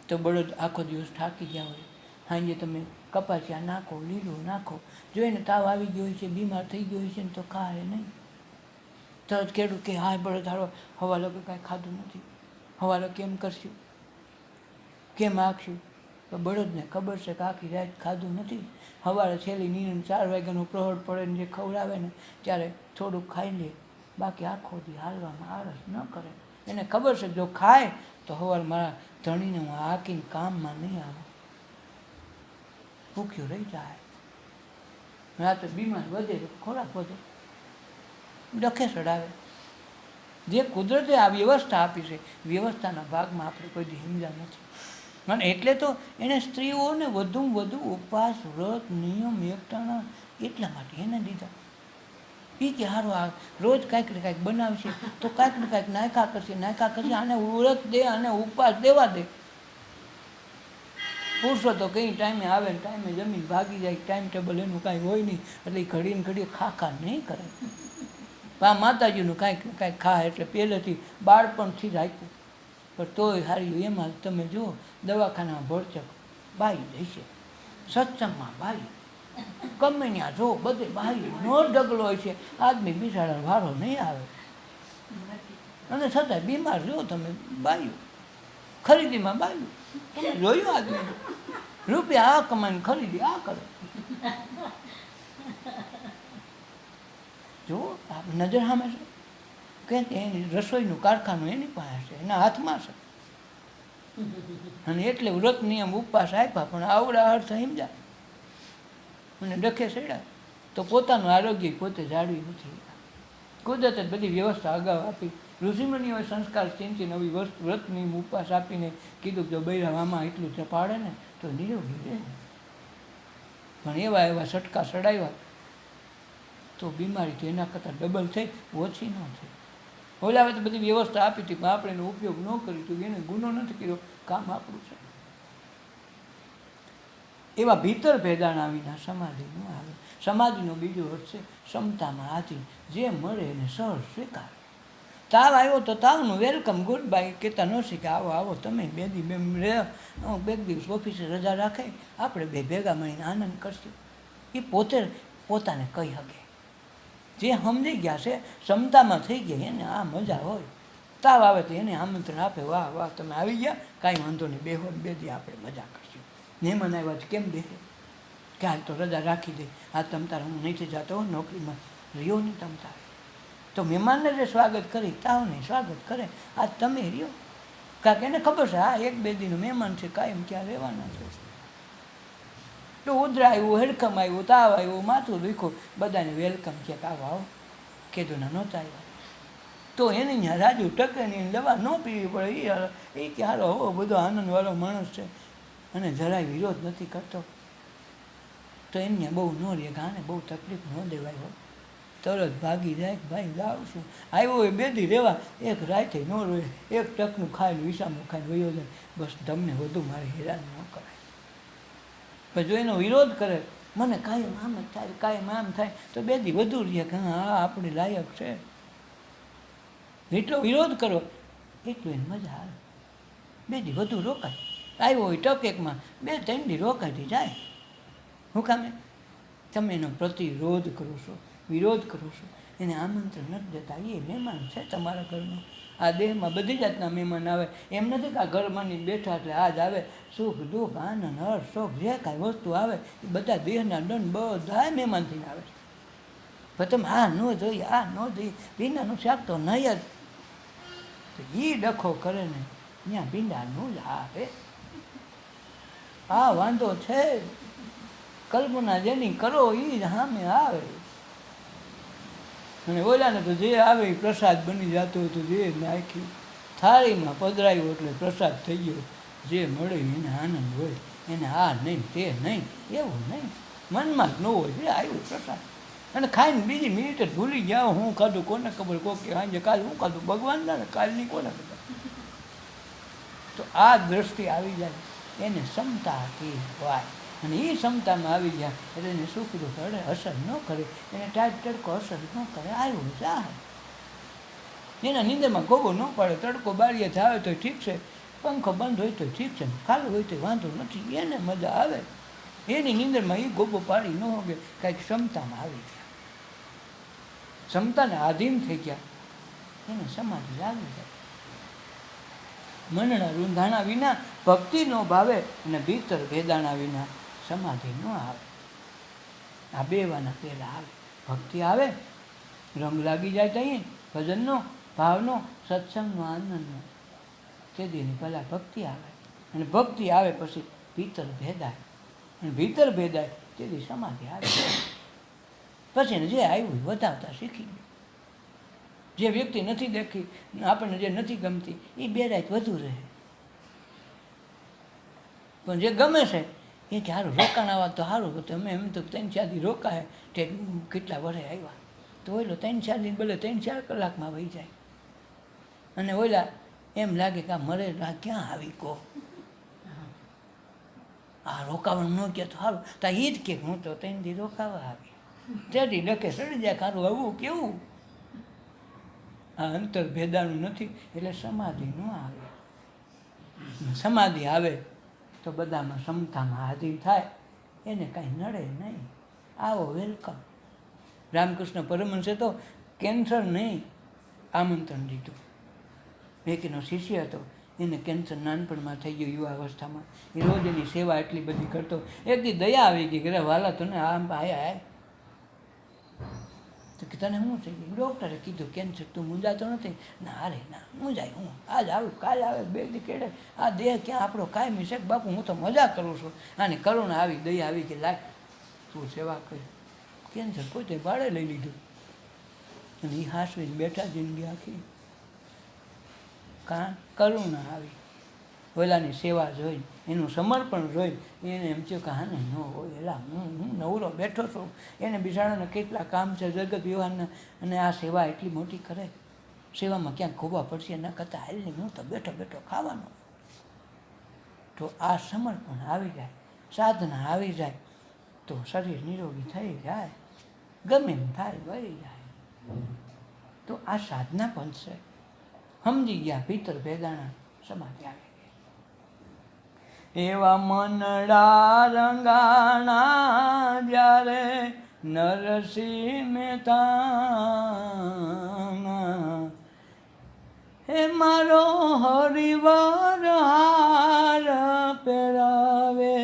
તો બળદ આખો દિવસ થાકી ગયા હોય, સાંજે તમે કપાસિયા નાખો, લીલું નાખો, જોઈને તાવ આવી ગયો છે, બીમાર થઈ ગયો છે ને તો ખાય નહીં. તરત ખેડૂત કે હા બળદ હારો હવાલો કે કાંઈ ખાધું નથી, હવાલો કેમ કરશું, કેમ આખશું? તો બળદને ખબર છે કે આખી રાત ખાધું નથી, સવારે છેલ્લી નીંદ 4 વાગ્યાનું પ્રહર પડે ને જે ખવડાવે ને ત્યારે થોડુંક ખાઈ લે, બાકી આખો દી હાલવામાં આળસ ન કરે. એને ખબર છે જો ખાય તો સવાર મારા ધણીને હું હાકીને કામમાં નહીં આવું, ભૂખ્યું રહી જાય. રાતે બીમાર વધે, ખોરાક વધે, ડખે ચડાવે. જે કુદરતે આ વ્યવસ્થા આપી છે, વ્યવસ્થાના ભાગમાં આપણે કોઈ દી સમજ્યા નથી. અને એટલે તો એને સ્ત્રીઓને વધુમાં વધુ ઉપવાસ, વ્રત, નિયમ, એકટાણા એટલા માટે એને દીધા. એ કે હારો આ રોજ કાંઈક ને કાંઈક બનાવશે તો કાંઈક ને કાંઈક નાયકા કરશે, આને વ્રત દે, આને ઉપવાસ દેવા દે. પુરુષો તો કંઈ ટાઈમે આવે ને ટાઈમે જમીન ભાગી જાય, ટાઈમ ટેબલ એનું કાંઈ હોય નહીં, એટલે ઘડીને ઘડીએ ખા નહીં કરે. આ માતાજીનું કાંઈક ને કાંઈક ખા એટલે પહેલેથી બાળપણથી જ આપ્યું. પણ તોય સારી એમાં તમે જુઓ, દવાખાનામાં ભરચક બાઈ જશે, સત્સંગમાં બાઈ, ગમે ત્યાં જો બધે બાઈ નો ઢગલો હોય છે. આદમી બિચારા વારો નહીં આવે, અને છતાંય બીમાર જો તમે બાયું, ખરીદીમાં બાયું તમે જોયું, આદમી રૂપિયા આ કમાઈને ખરીદી આ કરે. જો નજર સામે છે કે એની રસોઈનું કારખાનું એની પાસે છે, એના હાથમાં છે. અને એટલે વ્રત નિયમ ઉપવાસ આપ્યા, પણ આવડા અર્થ સમજ્યા અને ડખે ચડ્યા તો પોતાનું આરોગ્ય પોતે જાળવી નથી. કુદરતે બધી વ્યવસ્થા અગાઉ આપી. ઋષિમુનિઓએ સંસ્કાર ચિંતી નવી વ્રત નિયમ ઉપવાસ આપીને કીધું કે જો બૈરાવામાં એટલું પાડે ને તો નિરોગી રહે. પણ એવા સટકા ચડાવ્યા તો બીમારી તો એના કરતાં ડબલ થઈ, ઓછી ન થઈ. ઓલાવે તો બધી વ્યવસ્થા આપી હતી, પણ આપણે એનો ઉપયોગ ન કરી તો એને ગુનો નથી કર્યો, કામ આપણું છે. એવા ભીતર ભેદાણા વિના સમાધિ ન આવે. સમાધિનો બીજો અર્થ છે ક્ષમતામાં આધીન, જે મળે એને સહજ સ્વીકાર. તાવ આવ્યો તો તાવનું વેલકમ, ગુડ બાય કહેતા ન શીખે. આવો તમે બે દિવસ ઓફિસે રજા રાખે, આપણે ભેગા મળીને આનંદ કરશું. એ પોતાને કહી શકે. જે સમજી ગયા છે, ક્ષમતામાં થઈ ગયા, એને આ મજા હોય. તાવ આવે તો એને આમંત્રણ આપે, વાહ તમે આવી ગયા, કાંઈ વાંધો નહીં, બેહો બે દી આપણે મજા કરશું. મહેમાન આવ્યા છે કેમ બેસે, કે હાલ તો રજા રાખી દે, આ તમ તારે હું નથી જતો નોકરીમાં, રહ્યો નહીં તમ તારે. તો મહેમાનને જે સ્વાગત કરી તાવને સ્વાગત કરે આજ તમે રહ્યો, કારણ કે એને ખબર છે હા 1-2 દીનું મહેમાન છે, કાયમ ક્યાં રહેવાના છે. તો ઉધરા આવ્યું, હેડખમ આવ્યું, તાવ આવ્યું, માથું દુખ્યું, બધાને વેલકમ છે કે આવો આવો, કીધું ના નહોતા આવ્યા તો એને ત્યાં રાજુ ટકે નહીં, દવા ન પીવી પડે. એ કે હારો હો બધો આનંદવાળો માણસ છે અને જરાય વિરોધ નથી કરતો, તો એમને બહુ ન રહે કે આને બહુ તકલીફ ન દેવાય હોય, તરત ભાગી જાય કે ભાઈ જાઉં છું, આવ્યો હોય 2 દી રહેવા, એક રાતે ન રોય, એક ટકનું ખાઈને વિસામું ખાઈને વયો જાય, બસ તમને વધુ મારે હેરાન ન કરાય. પણ જો એનો વિરોધ કરે, મને કાયમ આમ જ થાય, કાયમ આમ થાય, તો 2 દી વધુ રહે કે હા આપણી લાયક છે. જેટલો વિરોધ કરો એટલું એને મજા આવે, 2 દી વધુ રોકાય, આવ્યો હોય ટક એકમાં 2-3 દી રોકાઈથી જાય. શું કામે? તમે એનો પ્રતિરોધ કરો છો, વિરોધ કરો છો, એને આમંત્રણ નથી દેતા. એ મહેમાન છે તમારા ઘરનો. આ દેહમાં બધી જાતના મહેમાન આવે, એમ નથી કે આ ઘરમાં બેઠા એટલે આજ આવે, સુખ દુઃખ આનંદ હર્ષ શોખ જે કાંઈ વસ્તુ આવે એ બધા દેહના દંડ બધા મહેમાન થઈને આવે છે. પણ તમે આ ન જોઈએ, આ ન જોઈએ, ભીંડાનું શાક તો નહીં જ, તો એ ડખો કરે ને ત્યાં ભીંડાનું જ આવે. આ વાંધો છે, કલ્પના જેની કરો એ જ સામે આવે. અને ઓલાને તો જે આવે એ પ્રસાદ બની જતો હોય, તો જે નાખ્યું થાળીમાં પધરાયું એટલે પ્રસાદ થઈ ગયો, જે મળે એને આનંદ હોય, એને આ નહીં તે નહીં એવું નહીં, મનમાં જ ન હોય જે આવ્યું પ્રસાદ, અને ખાઈને બીજી મિનિટ જ ભૂલી જાઓ હું ખાધું કોને ખબર, કોક કે સાંજે કાલ હું ખાધું ભગવાન જાણે, કાલની કોને ખબર. તો આ દ્રષ્ટિ આવી જાય એને ક્ષમતા કહેવાય, અને એ ક્ષમતામાં આવી જાય એટલે એને સુખ દુઃખ અસર ન કરે, એને ટાઈટ તડકો અસર ન કરે, આવ્યું જાય. એના નીંદરમાં ગોગો ન પડે, તડકો બારીએથી આવે તો ઠીક છે, પંખો બંધ હોય તો ઠીક છે, ખાલી હોય તો વાંધો નથી, એને મજા આવે. એની નીંદરમાં એ ગોગો પાડી ન હોગે, કાંઈક ક્ષમતામાં આવી ગયા, ક્ષમતાને આધીન થઈ ગયા, એને સમાધિ આવી જાય. મનના રૂંધાણા વિના ભક્તિ ન ભાવે, અને ભીતર ભેદાણા વિના સમાધિ ન આવે. આ 2 વાના પહેલાં આવે, ભક્તિ આવે, રંગ લાગી જાય ત્યાં ભજનનો, ભાવનો, સત્સંગનો, આનંદનો, તે દીની પહેલાં ભક્તિ આવે, અને ભક્તિ આવે પછી ભીતર ભેદાય, અને ભીતર ભેદાય તે દી સમાધિ આવે. પછી એને જે આવ્યું વધાવતા શીખી ગયું. જે વ્યક્તિ નથી દેખી, આપણને જે નથી ગમતી એ 2 રાત વધુ રહે, પણ જે ગમે છે એ કે સારું રોકાણ આવવા તો સારું, તો અમે એમ તો 3-4 દી રોકાય, તે કેટલા વર્ષે આવ્યા, તો ઓલો 3-4 દિન ભલે 3-4 કલાકમાં વહી જાય, અને ઓલા એમ લાગે કે આ મરે ક્યાં આવી કહો, આ રોકાવાનું ન કહે તો સારું, તો એ જ કે હું તો 3 દી રોકાવા આવી, તેથી ડકે સડી જાય, સારું આવું કેવું. આ અંતર ભેદાનું નથી એટલે સમાધિ ન આવે. સમાધિ આવે તો બધામાં ક્ષમતામાં હાજરી થાય, એને કાંઈ નડે નહીં, આવો વેલકમ. રામકૃષ્ણ પરમહંસે તો કેન્સર નહીં આમંત્રણ દીધું. એકનો શિષ્ય હતો, એને કેન્સર નાનપણમાં થઈ ગયું, યુવાવસ્થામાં, એ રોજ એની સેવા એટલી બધી કરતો, એક દી દયા આવી ગઈ કે વાલા તને આમ આયા તો કે તને શું થઈ ગયું? ડૉક્ટરે કીધું કેન્સર, તું મૂંઝાતો નથી? ના અરે ના મૂંઝાય હું, આજ આવું કાલ આવે, 2 દી કેડે, આ દેહ ક્યાં આપણો કાયમી છે બાપુ, હું તો મજા કરું છું. આને કરુણા આવી, દયા આવી કે લાગ તું સેવા કરી. કેન્સર પોતે ભાડે લઈ લીધું, અને એ હાંસવીને બેઠા જિંદગી આખી. કરુણા આવી, ઓલાની સેવા જોઈ, એનું સમર્પણ જોઈ, એને એમ થયું કે હાને ન હોય, એલા હું નવરો બેઠો છું, એને બિચારાને કેટલા કામ છે જગત વ્યવહારના, અને આ સેવા એટલી મોટી કરે, સેવામાં ક્યાંક ખોવા પડશે એના કરતાં હાલની હું તો બેઠો બેઠો ખાવાનો. તો આ સમર્પણ આવી જાય, સાધના આવી જાય, તો શરીર નિરોગી થઈ જાય, ગમે એમ થાય વળી જાય. તો આ સાધના પણ છે, સમજી ગયા ભીતર ભેદાણા, સમાધિ આવી. એવા મનડા રંગાણા જ્યારે નરસિંહ મહેતા, હે મારો હરિવાર હાર પહેરાવે,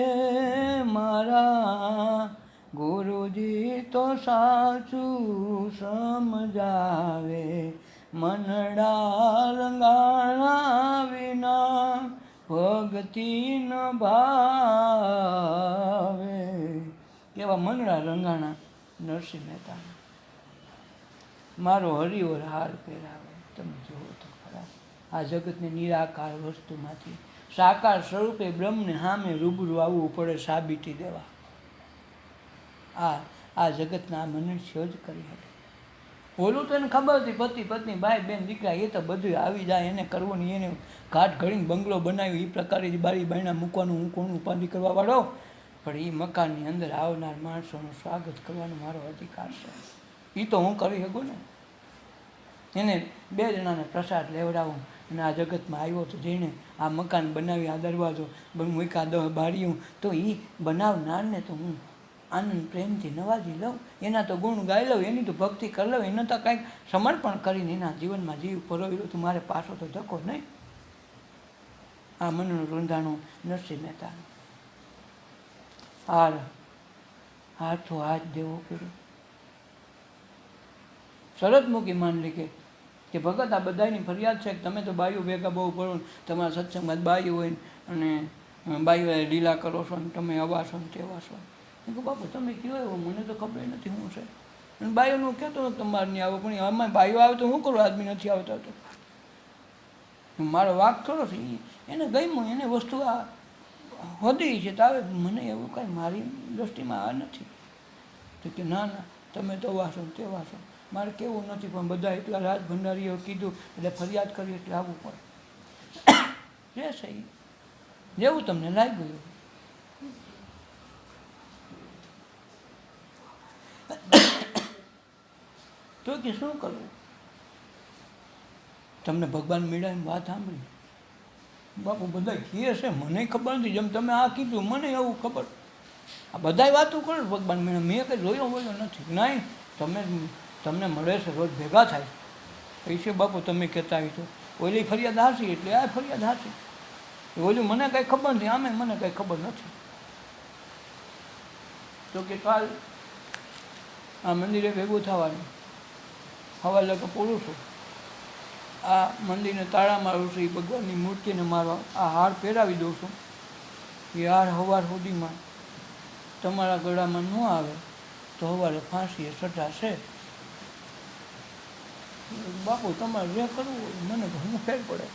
મારા ગુરુ બાયુજી તો સાચું સમજાવે, મનડા રંગાણા વિના ભક્તિ ન ભાવે. એવા મનડા રંગાણા નરસિંહ મહેતા. મારો હરિઓર હાર પહેરાવે. તમે જુઓ તો ખરા આ જગતની નિરાકાર વસ્તુમાંથી સાકાર સ્વરૂપે બ્રહ્મને સામે રૂબરૂ આવવું પડે સાબિતી દેવા. આ જગતના આ મનુષ્યો જ કરી શકે. ઓલું તો એને ખબર હતી, પતિ પત્ની ભાઈ બેન દીકરા એ તો બધું આવી જાય, એને કરવું નહીં. એને ઘાટ ઘડીને બંગલો બનાવ્યો એ પ્રકારે બારી બાયણા મૂકવાનું હું કોણ ઉપાધિ કરવાવાળો. પણ એ મકાનની અંદર આવનાર માણસોનું સ્વાગત કરવાનો મારો અધિકાર છે. એ તો હું કરી શકું ને. એને 2 જણાને પ્રસાદ લેવડાવું અને આ જગતમાં આવ્યો તો જઈને આ મકાન બનાવી, આ દરવાજો મૂક્યા, 10 બારીઓ, તો એ બનાવનારને તો હું આનંદ પ્રેમથી નવાજી લઉં, એના તો ગુણ ગાઈ લઉં, એની તો ભક્તિ કરી લઉં, એને તો કાંઈક સમર્પણ કરીને એના જીવનમાં જીવ પરોવ્યો તો મારે પાછો તો ધક્કો નહીં. આ મનનું રૂંધાણું નરસિંહ મહેતાનું. હાથો હાથ દેવો કર્યો. શરત મૂકી માંડલી કે ભગત આ બધાની ફરિયાદ છે કે તમે તો બાઈઓ ભેગા બહુ કરો, તમારા સત્સંગમાં બાઈઓ હોય અને બાઈઓ લીલા કરો છો ને તમે આવા છો ને તેવા છો. મેં કહું બાપુ તમે કયો એવો મને તો ખબર નથી શું છે. અને બાઈઓનું કહેતો તમારે નહીં આવો, પણ આમાં બાઈઓ આવે તો શું કરું, આદમી નથી આવતા તો મારો વાંક થોડો છે. એને ગમ્યું, એને વસ્તુ આ હોદી છે તો આવે. મને એવું કાંઈ મારી દૃષ્ટિમાં આ નથી. તો કે ના તમે તો વાસો ને તેવા છો, મારે કેવું નથી, પણ બધા એટલા રાજ ભંડારીઓ કીધું એટલે ફરિયાદ કરી એટલે આવવું પડે. જે છે જેવું તમને લાગ્યું એવું. તો કે શું કરવું, તમને ભગવાન મળ્યા વાત સાંભળી. બાપુ બધા કહે છે મને ખબર નથી, જેમ તમે આ કીધું મને એવું ખબર. આ બધા વાતો કરે ભગવાન મળ્યા, મેં કંઈ જોયો બોલ્યો નથી. નહીં, તમને મળે છે, રોજ ભેગા થાય પૈસે. બાપુ તમે કહેતા આવી તો ઓલી ફરિયાદ હાસી એટલે આ ફરિયાદ હાસી. ઓલું મને કાંઈ ખબર નથી, આમે મને કાંઈ ખબર નથી. તો કે કાલ આ મંદિરે ભેગું થવાનું, હવા લગે પૂરું છું. આ મંદિરને તાળા મારું છું, એ ભગવાનની મૂર્તિને મારો આ હાર પહેરાવી દઉં છું. એ હાર સવાર સુધીમાં તમારા ગળામાં ન આવે તો સવારે ફાંસીએ સટાશે. બાપુ તમારે જે કરવું હોય મને ઘણું ફેર પડે.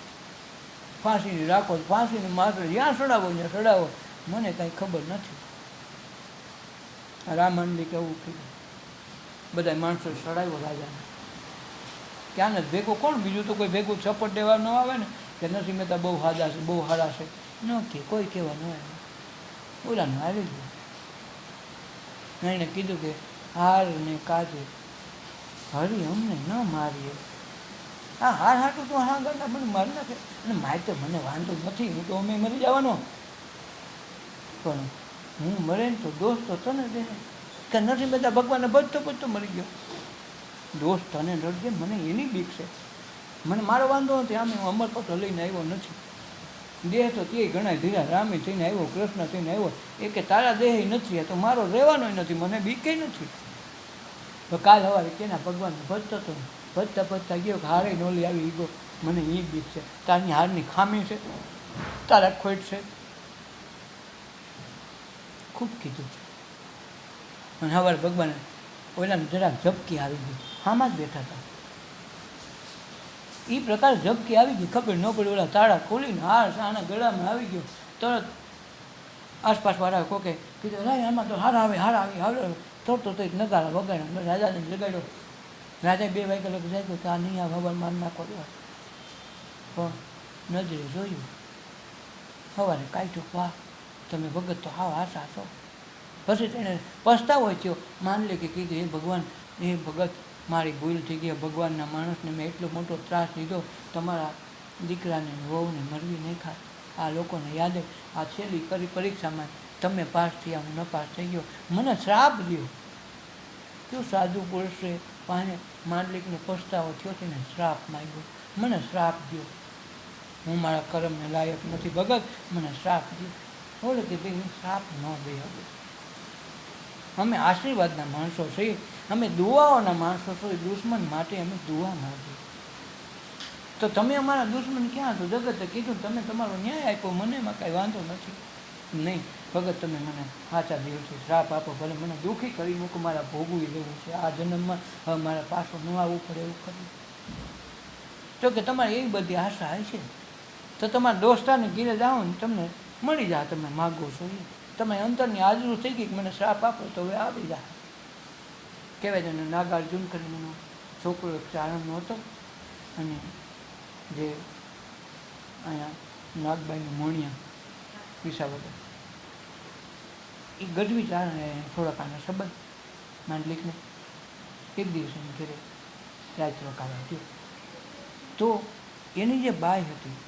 ફાંસીની રાખો, ફાંસીને માત્ર જ્યાં સડાવો ત્યાં સડાવો, મને કાંઈ ખબર નથી. રામાનંદી કેવું કીધું, બધા માણસો સડાવ્યો રાજાને. ક્યાં ને ભેગો કોણ, બીજું તો કોઈ ભેગું છપટ દેવા ન આવે ને કે નરસિંહ મહેતા બહુ સાદા છે, બહુ સારા છે, ન કે કોઈ કહેવા ન આવે. ઓલાનું આવી ગયું. એને કીધું કે હાર ને કાજે હરી અમને ન મારીએ. હા હાર હાટું તો હા ગરડા મને મારી નાખે, અને મારે તો મને વાંધો નથી, હું તો અમે મરી જવાનો, પણ હું મરે ને તો દોસ્ત તો તને દે કે નરસિંહ મહેતા ભગવાનને ભજતો મરી ગયો. દોસ્ત તને રડજે, મને એની બીક છે. મને મારો વાંધો નથી, આમે હું અમરપત્ર લઈને આવ્યો નથી. દેહ તો તે ઘણા ધીરા, રામે થઈને આવ્યો, કૃષ્ણ થઈને આવ્યો, એ કે તારા દેહ નથી, તો મારો રહેવાનો નથી, મને બીકે નથી. તો કાલ સવારે કેના ભગવાનને ભજતો હતો, ભજતા ગયો કે હારે નોલી આવી ગયો, મને એ બીક છે. તારની હારની ખામી છે, તારા ખોટ છે, ખૂબ કીધું છે. અને સવારે ભગવાને ઓલાને જરાક ઝબકી આવી ગઈ, આમાં જ બેઠા હતા. એ પ્રકારે ઝબકી આવી ગઈ, ખબર ન પડી. ઓલા તાળા ખોલીને હાર આના ગળામાં આવી ગયો. તરત આસપાસવાળા કોકે કીધું રાય આમાં તો હાર આવે તરતો તો નગારા વગાડ્યા, રાજાને લગાડ્યો. રાજાએ 2 વાગ્યા લગ જાય કે આ નહીં, આ ભગવાન માર નાખો દેવા. પણ નજરે જોયું, સવારે કાઢ્યો, વાહ તમે ભગત તો હાવ આશા છો. પછી તેણે પસ્તાવો થયો, માનલે કે કીધું એ ભગવાન, એ ભગત મારી ભૂલ થઈ ગઈ, ભગવાનના માણસને મેં એટલો મોટો ત્રાસ દીધો, તમારા દીકરાને વહુને મરવી નહીં ખાય. આ લોકોને યાદે આ છેલ્લી પરીક્ષામાં તમે પાસ થયા, હું ન પાસ થઈ ગયો, મને શ્રાપ દો. કયું સાધુ પુરુષે પાસે માંડલિકને પસ્તાવો થયો તેને શ્રાપ માંગ્યો, મને શ્રાપ દો, હું મારા કર્મને લાયક નથી ભગત, મને શ્રાપ દો. બોલે કે ભાઈ હું શ્રાપ ન દઈ હવે. અમે આશીર્વાદના માણસો છીએ, અમે દુઆઓના માણસો છીએ. દુશ્મન માટે અમે દુઆ માગીએ. તો તમે અમારા દુશ્મન ક્યાં છો? જગતે કીધું તમે તમારો ન્યાય આપ્યો, મને એમાં કાંઈ વાંધો નથી. નહીં ભગત, તમે મને સાચા દિવસથી શ્રાપ આપો, ભલે મને દુઃખી કરી મૂકો, મારા ભોગવી લેવું છે આ જન્મમાં, હવે મારા પાછું ન આવવું પડે એવું કર્યું. જો કે તમારે એવી બધી આશા હશે તો તમારા દોસ્તારને ઘીરે જાઓ ને, તમને મળી જાય તમે માગો છો એ. તમારી અંતરની આજુ થઈ ગઈ કે મને શ્રાપ આપો તો હવે આવી જાય. કહેવાય છે ને, નાગાર્જુન કરીને એનો છોકરો એક ચારણનો હતો, અને જે અહીંયા નાગબાઈનું મોણિયા વિસાવદર, એ ગઢવી ચારણ થોડાક આના સંબંધ માંડલિકને એક દિવસ એને ઘરે રાત રોકાવા થયો. તો એની જે બાઈ હતી,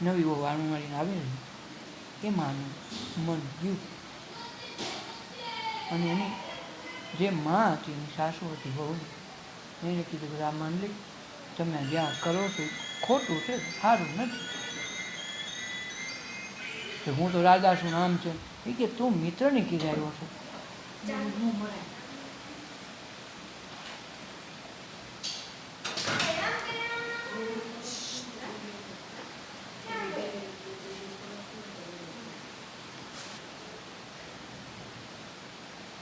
નવી વો વાણું વાળીને આવેલી, એમાં મન ગયું. અને એની જે મા હતી, એની સાસુ હતી બહુ, એને કીધું કે આ માંડલિક તમે જ્યાં કરો છો ખોટું છે, સારું નથી. કે હું તો રાજાશું નામ છે. એ કે તું મિત્રની કીધે આવ્યો છો.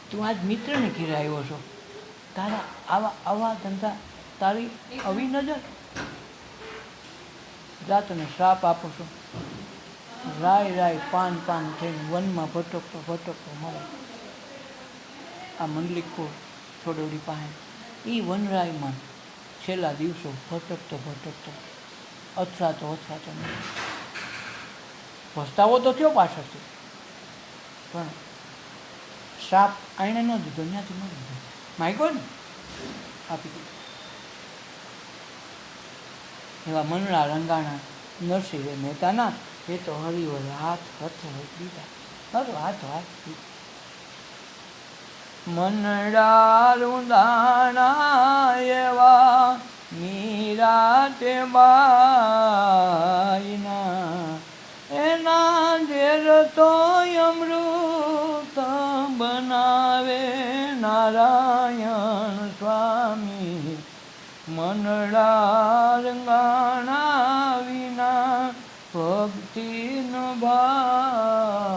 તું આજ મિત્રને ઘેરે આવ્યો છો, તારા આવા ધંધા, તારી આવી નજર, જાતને શ્રાપ આપો છો. રાય પાન થઈને વનમાં ભટકતો મળે. આ મંડલિકો છોડોડી પાસે એ વનરાયમાં છેલ્લા દિવસો ભટકતો અથડાતો પસ્તાવો તો થયો પાછળથી, પણ શ્રાપ આણે ન દીધો, ત્યાંથી ન દીધો, માગ્યો ને આપી દીધો. એવા મનડા રંગાણા નરસિંહ મહેતાના એ તો હરિવર હાથ દીધા. મનડા રૂંધાણા એવા મીરા તે બાઈના, એના ઝેર તો અમૃત બનાવે નારાયણ સ્વામી. મનડા રંગાણા વિના ભક્તિ ન ભાવે,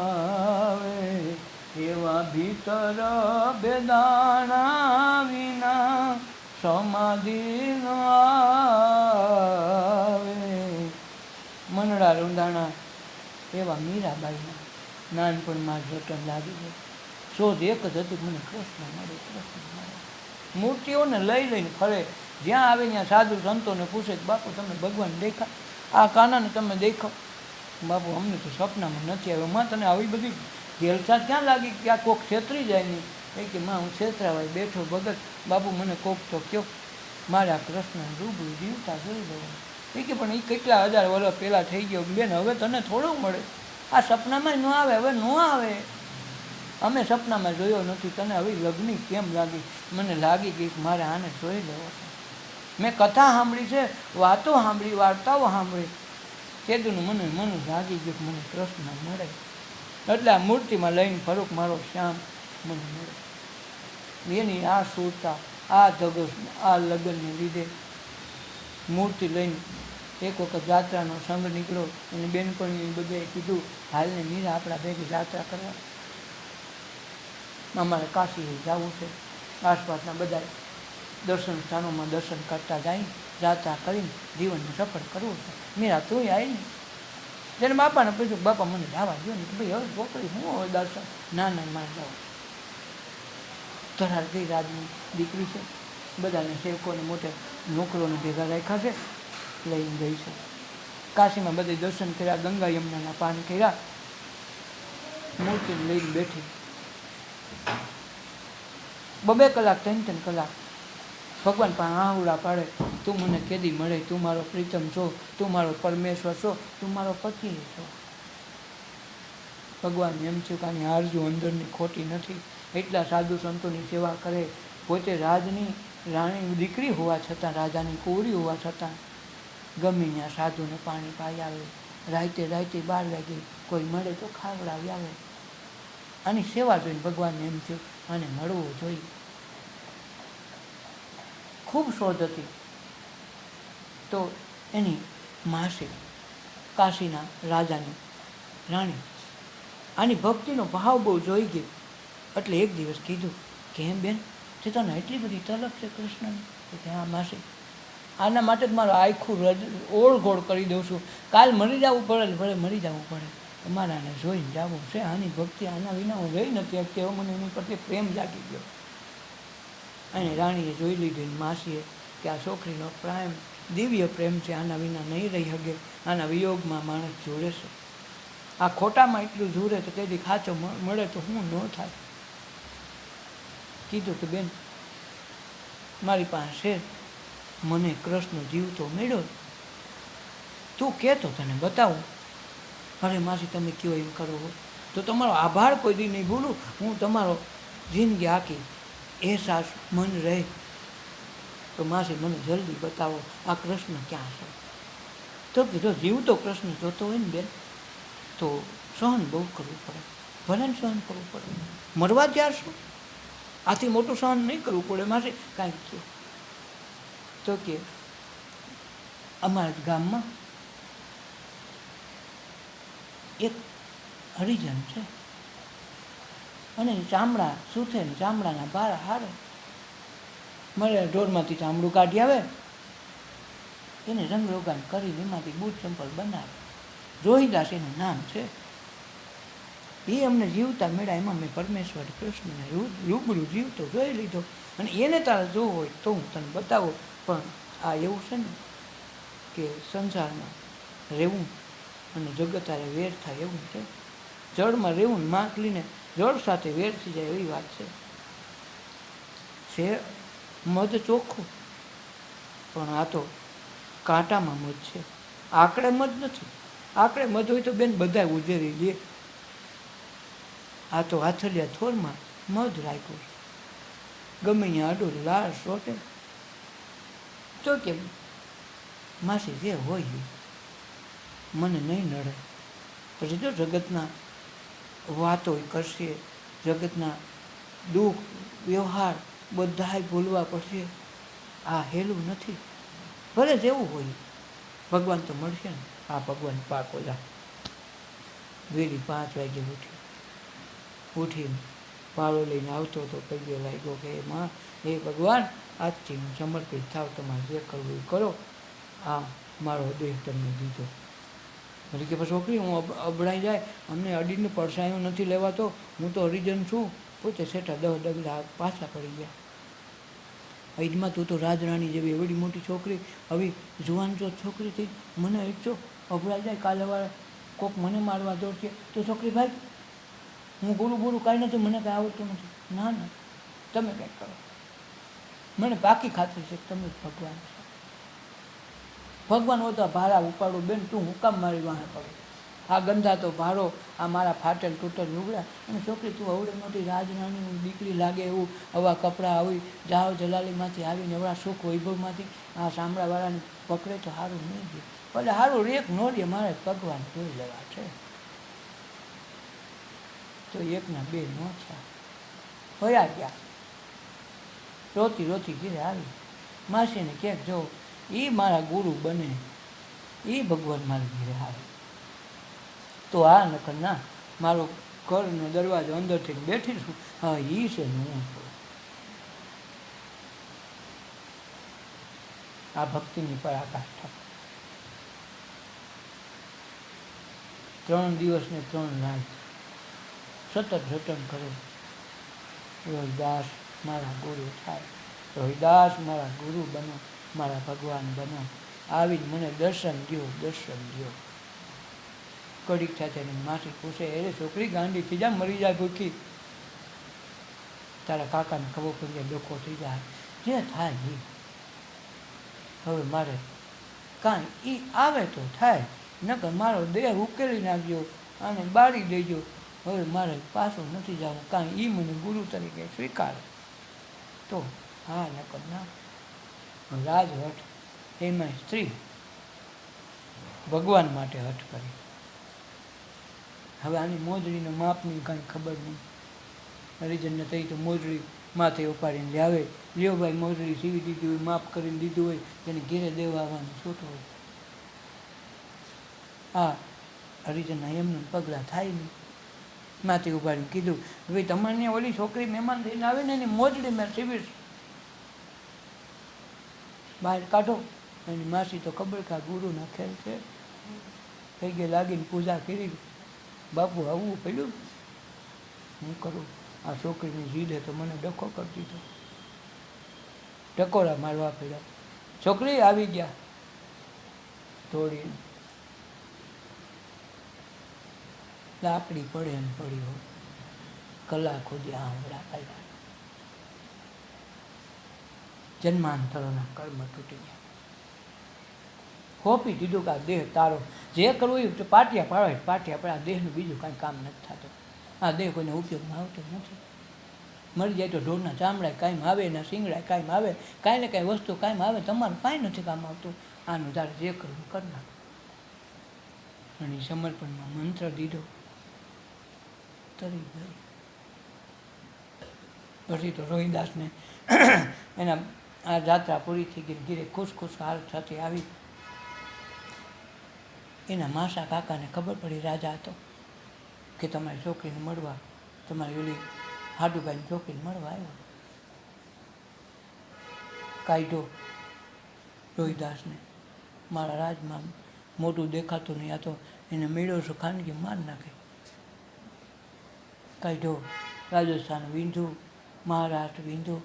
એવા ભીતર બેદાણા વિના સમાધિ ન આવે. મનડા રૂંધાણા એવા મીરાબાઈના નાનપણમાં જ રટન લાગી ગઈ. શોધ એક જ હતી, મને કૃષ્ણ મળે. મૂર્તિઓને લઈને ફરે, જ્યાં આવે ત્યાં સાધુ સંતોને પૂછે કે બાપુ તમે ભગવાન દેખા, આ કાનાને તમે દેખો. બાપુ અમને તો સપનામાં નથી આવ્યો. માં તને આવી બધી ઘેલસા ક્યાં લાગી, ક્યાં કોક છેતરી જાય નહીં. એ કે માં હું છેતરાવાય બેઠો ભગત, બાપુ મને કોક તો કયો, મારે આ કૃષ્ણ રૂબરૂ જીવતા જોઈ લેવાનું. એ કે પણ એ કેટલા હજાર વર્ષ પહેલાં થઈ ગયો બેન, હવે તને થોડું મળે, આ સપનામાં ન આવે, હવે ન આવે. અમે સપનામાં જોયો નથી, તને હવે લગ્ન કેમ લાગી? મને લાગી ગઈ મારે આને જોઈ લેવો. મેં કથા સાંભળી છે, વાતો સાંભળી, વાર્તાઓ સાંભળી, તેદુનું મને લાગી ગયું મને કૃષ્ણ મળે. એટલે આ મૂર્તિમાં લઈને ફરૂક મારો શ્યામ મને મળે. એની આ સુરતા, આ ધગસ, આ લગ્નને લીધે મૂર્તિ લઈને એક વખત જાત્રાનો સંઘ નીકળ્યો, અને બેનપણીએ બધાએ કીધું હાલને મીરા આપણા ભેગી જાત્રા કરવા, અમારે કાશી જવું છે. આસપાસના બધા દર્શન સ્થાનોમાં દર્શન કરતા જાય, જાત્રા કરીને જીવનને સફળ કરવું છે. મીરા તું આવી ને, જેને બાપાને પૂછ્યું બાપા મને જવા દો ને, ભાઈ હવે છોકરી હું હવે દર્શન, ના મારે જાવ. ધરાર ગઈ રાજની દીકરી છે, બધાને સેવકોને મોટે નોકરોને ભેગા રાખ્યા છે, લઈને ગઈ છે. કાશીમાં બધે દર્શન કર્યા, ગંગા યમુનાના પાન કર્યા, મૂર્તિને લઈને બેઠી. 2 કલાક 3 કલાક ભગવાન પણ આહુડા પાડે, તું મને કેદી મળે, તું મારો પ્રીતમ છો, તું મારો પરમેશ્વર છો, તું મારો પતિ છો. ભગવાન એમ છે કે આની આરજુ અંદરની ખોટી નથી. એટલા સાધુ સંતોની સેવા કરે, પોતે રાજની રાણી દીકરી હોવા છતાં, રાજાની કુંવરી હોવા છતાં ગમે ત્યાં સાધુને પાણી પાઈ આવે. રાતે 12 વાગે કોઈ મળે તો ખાવડાવી આવે. આની સેવા જોઈને ભગવાનને એમ થયું આને મળવું જોઈએ. ખૂબ શોધ હતી. તો એની માસી કાશીના રાજાની રાણી આની ભક્તિનો ભાવ બહુ જોઈ ગઈ. એટલે એક દિવસ કીધું કે એમ બેન તે તને એટલી બધી તલબ છે કૃષ્ણની? કે હા માસી, આના માટે જ મારું આખું ઓળઘોળ કરી દઉં છું. કાલ મરી જવું પડે ભલે મરી જવું પડે, અમારે આને જોઈને જવું છે. આની ભક્તિ આના વિના હું રહી નથી શકતી. હવે મને એની પ્રત્યે પ્રેમ જાગી ગયો. અને રાણીએ જોઈ લીધું માસીએ કે આ છોકરીનો પ્રેમ દિવ્ય પ્રેમ છે, આના વિના નહીં રહી શકે, આના વિયોગમાં માણસ જોડે છે. આ ખોટામાં એટલું જોડે તો તેથી ખાચો મળે તો હું ન થાય. કીધું કે બેન મારી પાસે મને કૃષ્ણ જીવતો મળ્યો, તું કહેતો તને બતાવું. અરે માસી તમે કયો એમ કરો તો તમારો આભાર કોઈ દી નહીં ભૂલું. હું તમારો જિંદગી આખી અહેસાસ મન રહે. તો માસી મને જલ્દી બતાવો આ કૃષ્ણ ક્યાં છે. તો જો જીવતો કૃષ્ણ જોતો હોય ને બેન તો સહન બહુ કરવું પડે. ભલે ને સહન કરવું પડે, મરવા ત્યાર શું, આથી મોટું સહન નહીં કરવું પડે માસી. કાંઈક કહ્યું તો કે અમારા ગામમાં એક હરિજન છે અને ચામડા સૂથે ને ચામડાના ભારા હારે મારે ઢોરમાંથી ચામડું કાઢી આવે, એને રંગરોગાન કરીને એમાંથી બૂટ ચંપલ બનાવે. રોહિદાસ એનું નામ છે. એ અમને જીવતા મેળા એમાં મેં પરમેશ્વર કૃષ્ણને રૂબરૂ જીવતો જોઈ લીધો. અને એને તારે જોવું હોય તો હું તને બતાવું. પણ આ એવું છે ને કે સંસારમાં રહેવું અને જગત હારે વેર થાય એવું છે. જળમાં રહેવું ને માખલીને જળ સાથે વેર થઈ જાય એવી વાત છે. મધ ચોખ્ખું પણ આ તો કાંટામાં મધ છે, આકડે મધ નથી. આકડે મધ હોય તો બેન બધા ઉજેરી લે. આ તો આથલિયા થોરમાં મધ રાખ્યું છે. ગમે અહીંયા આડો લાળ સોટે તો કેમ માસી જે હોય મને નહીં નડે. પછી જો જગતના વાતો કરશે, જગતના દુઃખ વ્યવહાર બધાય ભૂલવા પડશે. આ હેલું નથી. ભલે જેવું હોય ભગવાન તો મળશે ને. આ ભગવાન પાકો જા વહેલી 5 વાગે ઉઠીને પાળો લઈને આવતો હતો. પગે લાગ્યો કે માં હે ભગવાન આજથી હું સમર્પિત થાવ, તમારે જે કરવું એ કરો. આ મારો દેહ તમને દીધો. એટલે કે પછી છોકરી હું અબડાઈ જાય, અમને અડીને પડસાયું નથી લેવાતો, હું તો હરિજન છું. પોતે સેટા 10 ડગલા પાછા પડી ગયા. ઈદમાં તું તો રાજરાણી જેવી એવડી મોટી છોકરી, આવી જુવાન જો છોકરી થઈ, મને ઈચ્છો અભડાઈ જાય, કાલે વાળા કોક મને મારવા દોડશે તો છોકરી ભાઈ હું બોલું કાંઈ નથી, મને કાંઈ આવડતું નથી. ના ના તમે કંઈક કરો. મને પાકી ખાતરી છે તમે જ ભગવાન છો. ભગવાન હોતા ભારા ઉપાડો બેન, તું હું કામ મારી વાહે પડે. આ ગંધાતો ભારો, આ મારા ફાટેલ તૂટેલ લુગડા. અને છોકરી તું અવડે મોટી રાજરાણી દીકરી લાગે એવું આવા કપડાં આવી જાઓ જલાલીમાંથી આવીને એવડા સુખ વૈભવમાંથી આ ચામડાવાળાને પકડે તો સારું નહીં દે. ભલે સારું રેક ન દે, મારે ભગવાન જોઈ લેવા છે. તો 1ના 2 ન થયા, હોયા ગયા. રોતી ઘેરે આવી માસીને ક્યાંક જો એ મારા ગુરુ બને, એ ભગવાન મારી ઘેરે આવે તો આ નકર ના મારો ઘરનો દરવાજો અંદરથી બેઠી છું. હા એ છે ને હું છું. આ ભક્તિની પરાકાષ્ઠા. 3 દિવસ ને 3 રાત સતત રટન કરે. રોહિદાસ મારા ગુરુ થાય, રોહિદાસ મારા ગુરુ બનો, મારા ભગવાન બનો. આવીને મને દર્શન દ્યો. કડીક થાય તેની માસી પૂછે, અરે છોકરી ગાંડી થઈ જા, મરી જાય ભૂખી. તારા કાકાને ખબર પડી જાય, ડોકો થઈ જાય, જે થાય એ. હવે મારે કાંઈ એ આવે તો થાય, નકર મારો દેહ ઉકેલી નાખજો અને બાળી દેજો. હવે મારે પાછું નથી જવું, કાંઈ એ મને ગુરુ તરીકે સ્વીકારે તો હા, નકર ના. રાજહઠ એમાં સ્ત્રી ભગવાન માટે હઠ કરી. હવે આની મોજડીના માપની કાંઈ ખબર નહીં. હરિજનને થઈ તો મોજડી માથે ઉપાડીને લાવે, લ્યો ભાઈ મોજડી સીવી દીધી હોય, માફ કરીને દીધું હોય, એને ઘેરે દેવા આવવાનું છૂટો હોય. આ હરિજનના એમને પગલાં થાય નહીં. માથે ઉપાડીને કીધું ભાઈ તમારે ઓલી છોકરી મહેમાન થઈને આવે ને એની મોજડી મેં સીવીશ, બહાર કાઢો. એની માસી તો ખબર કે આ ગુરુના ખેલ છે, થઈ ગઈ લાગીને પૂજા કરી, બાપુ આવવું પડ્યું, હું કરું, આ છોકરીની જીદે તો મને ડખો કરી દીધો, ટકોરા મારવા પડ્યા. છોકરી આવી ગયા દોડીને, લાકડી પડે એમ પડી હોય, કલાક સુધી આંગળા કાઢ્યા, જન્માંતરોના કર્મ તૂટી ગયા. હોપી દીધું કે આ દેહ તારો, જે કરવું એ પાટિયા પાડે, પાટિયા પડે, આ દેહનું બીજું કાંઈ કામ નથી થતું, આ દેહ કોઈને ઉપયોગમાં આવતો નથી. મરી જાય તો ઢોરના ચામડા કાંઈ આવે, એના શીંગડા કાંઈ આવે, કાંઈ ને કાંઈ વસ્તુ કાંઈ આવે, તમારું કાંઈ નથી કામ આવતું. આનું તારે જે કરવું કરી નાખ. અને સમર્પણમાં મંત્ર દીધો, તરી ગઈ. પછી તો રોહિદાસને એના આ જાત્રા પૂરી થઈ ગઈ, ઘીરે ખુશ ખુશ હાલ સાથે આવી. એના માસા કાકાને ખબર પડી, રાજા હતો, કે તમારી છોકરીને મળવા, તમારી ઓલી હાડુભાઈની છોકરીને મળવા આવ્યો. કાઢ્યો રોહિદાસને, મારા રાજમાં મોટું દેખાતું નહીં, આ તો એને મેળો છો ખાનગી માર નાખે. કાઢ્યો, રાજસ્થાન વિંધું, મહારાષ્ટ્ર વિંધું,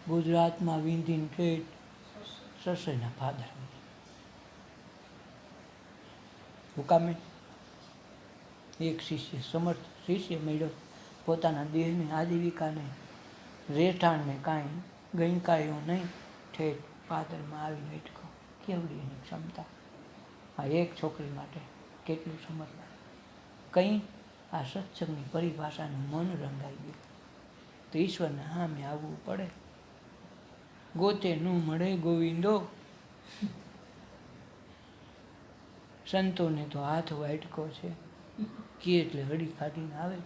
ગુજરાતમાં વિંધીને ઠેઠ સસઈના ફાદર. હુકામે એક શિષ્ય, સમર્થ શિષ્ય મળ્યો, પોતાના દેહની આજીવિકાને રહેઠાણને કાંઈ ગણકાયો નહીં, ઠેઠ પાદરમાં આવીને અટકો. કેવડી એની ક્ષમતા! આ એક છોકરી માટે કેટલું સમર્પણ! કંઈ આ સત્સંગની પરિભાષાનું મન રંગાઈ ગયું. તો ઈશ્વરને સામે આવવું પડે. ગોતે ન મળે ગોવિંદો, સંતોને તો હાથ વાટકો છે, કે એટલે હળી કાઢીને આવે,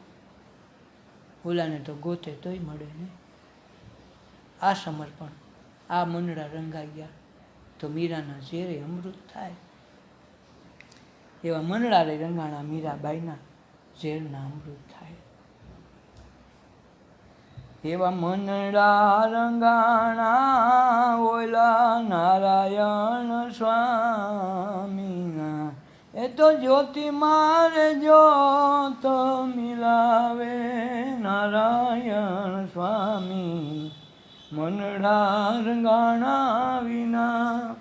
ઓલાને તો ગોતે તોય મળે નહીં. આ સમર્પણ, આ મનડા રંગાઈ ગયા તો મીરાના ઝેરે અમૃત થાય. એવા મનડા રે રંગાણા મીરાબાઈના ઝેરના અમૃત થાય. એવા મનડા રંગાણા ઓલા નારાયણ સ્વામીના, એ તો જ્યોતિ મારે જ્યોત મિલાવે નારાયણ સ્વામી, મનડા રંગાણા વિના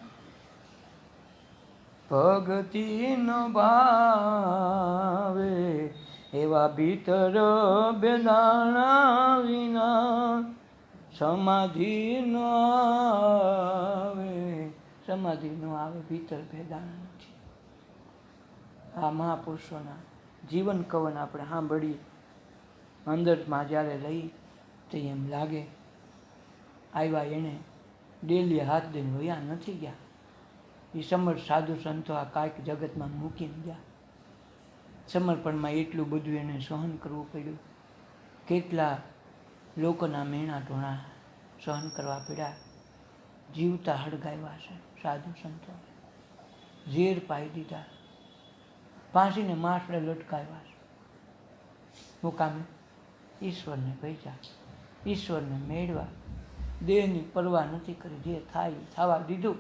ભક્તિ ન ભાવે, એવા ભીતર બેદાણા વિના સમાધિ ન આવે, સમાધિ ન આવે, ભીતર ભેદાણા નથી. આ મહાપુરુષોના જીવન કવન આપણે સાંભળીએ, અંદરમાં જ્યારે લઈ તો એમ લાગે આવ્યા એને ડેલી હાથ દઈને વયા નથી ગયા. એ સમર્થ સાધુ સંતો આ કાંઈક જગતમાં મૂકીને ગયા. સમર્પણમાં એટલું બધું એને સહન કરવું પડ્યું, કેટલા લોકોના મેણા ટોણા સહન કરવા પડ્યા, જીવતા હળગાવ્યા છે સાધુ સંતો, ઝેર પાઈ દીધા, ફાંસીને માસડે લટકાવ્યા છે. મુકામે ઈશ્વરને ભેજા, ઈશ્વરને મેળવા, દેહની પરવા નથી કરી, જે થાય થવા દીધું,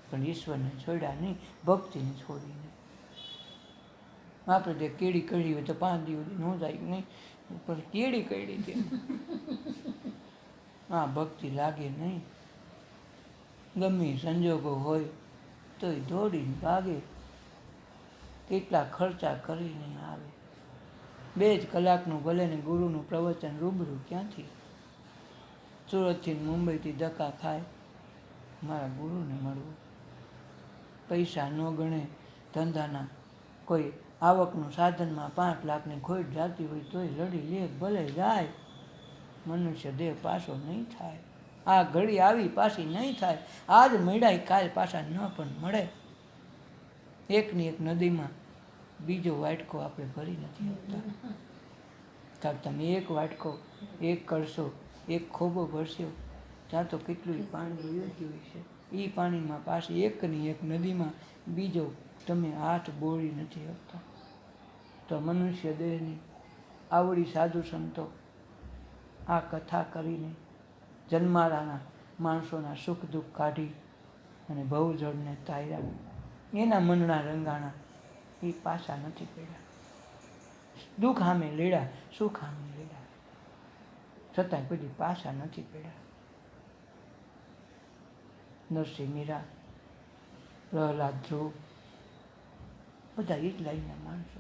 પણ ઈશ્વરને છોડ્યા નહીં, ભક્તિને છોડી નહીં. આપણે જે કેળી કરી હોય તો 5 દિવસ ન જાય નહીં, પણ કેળી કરી છે, આ ભક્તિ લાગે નહીં. ગમે સંજોગો હોય તોય દોડીને ભાગે, કેટલા ખર્ચા કરીને આવે. 2 જ કલાકનું ભલે ને ગુરુનું પ્રવચન રૂબરૂ ક્યાંથી, સુરતથી મુંબઈથી ધક્કા ખાય મારા ગુરુને મળવું. પૈસા ન ગણે, ધંધાના કોઈ આવકનું સાધનમાં 5 લાખની ખોટ જાતી હોય તોય લડી લે, ભલે જાય. મનુષ્ય દેહ પાછો નહીં થાય, આ ઘડી આવી પાછી નહીં થાય. આજ મળ્યા કાલ પાછા ન પણ મળે. એકની એક નદીમાં બીજો વાટકો આપણે ભરી નથી શકતા. કારણ તમે એક વાટકો એક કરશો, એક ખોબો ભરશો, ત્યાં તો કેટલું પાણી વયું ગયું છે. એ પાણીમાં પાછી એકની એક નદીમાં બીજો તમે હાથ બોળી નથી શકતા. તો મનુષ્ય દેહની આવડી સાધુ સંતો આ કથા કરીને જન્મારાના માણસોના સુખ દુઃખ કાઢી અને ભવજળને તાર્યા, એના મનના રંગાણા એ પાછા નથી પડ્યા. દુઃખ સામે લેડા, સુખ સામે લેડા, છતાંય બધી પાછા નથી પડ્યા. નરસિંહ મીરા, પ્રહલાદ, ધ્રુવ બધા એ જ લાઈનના માણસો.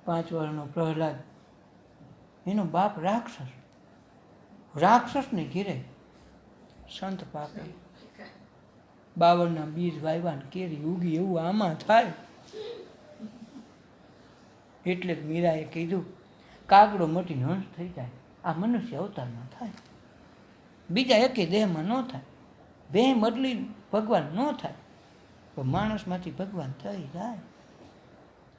5 વર્ષનો પ્રહલાદ, એનો બાપ રાક્ષસ, રાક્ષસને ઘેરે સંત પાકે. 52 બીજ વાવ્યા ને કેરી ઉગી એવું આમાં થાય. એટલે જ મીરાએ કીધું કાગડો મટીને હંસ થઈ જાય, આ મનુષ્ય અવતારમાં થાય, બીજા એકે દેહમાં ન થાય. દેહ બદલી ભગવાન ન થાય, તો માણસમાંથી ભગવાન થઈ જાય.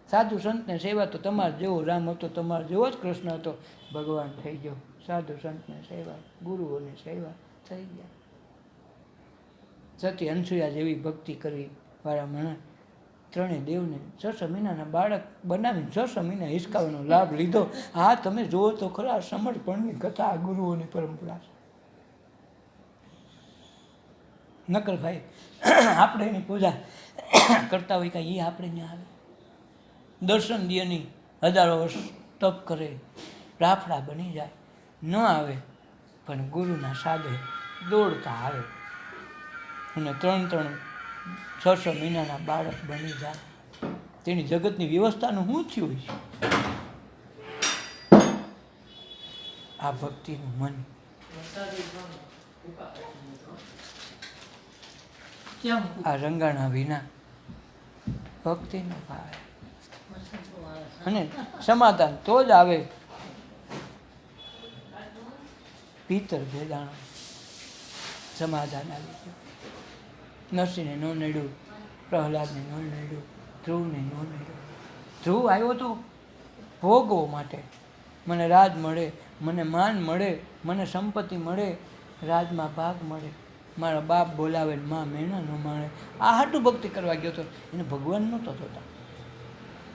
સાધુ સંતને સેવા તો તમારે જેવો રામ હતો, તમારે જેવો જ કૃષ્ણ હતો, ભગવાન થઈ ગયો. સાધુ સંતને સેવા, ગુરુઓની સેવા થઈ ગયા. સતી અનસૂયા જેવી ભક્તિ કરવી વાળા માણસ 3 દેવને 6 મહિનાના બાળક બનાવીને 6 મહિના હિસકાવાનો લાભ લીધો. હા, તમે જુઓ તો ખરા સમર્પણની કથા આ ગુરુઓની પરંપરા છે. નકર ભાઈ આપણે એની પૂજા કરતા હોય કાંઈ એ આપણે ત્યાં આવે, દર્શન દિયની હજારો વર્ષ તપ કરે, રાફડા બની જાય, ન આવે પણ ગુરુના સાદે દોડતા આવે અને 3 6 મહિનાના બાળક બની જાય. તેની જગતની વ્યવસ્થાનું શું થયું છે? આ ભક્તિનું મન. આ રંગાણા વિના ભક્તિ ન ભાવે. અને સમાધાન તો જ આવે ભીતર ભેદાણું સમાધાન આવી ગયું. નરસિંહને ન નડ્યું, પ્રહલાદને ન નડ્યું, ધ્રુવને ન નડ્યું. ધ્રુવ આવ્યો તો ભોગવો માટે, મને રાજ મળે, મને માન મળે, મને સંપત્તિ મળે, રાજમાં ભાગ મળે, મારા બાપ બોલાવે ને માં મેણા ન માણે, આ હાટું ભક્તિ કરવા ગયો હતો. એને ભગવાન નહોતો થતા,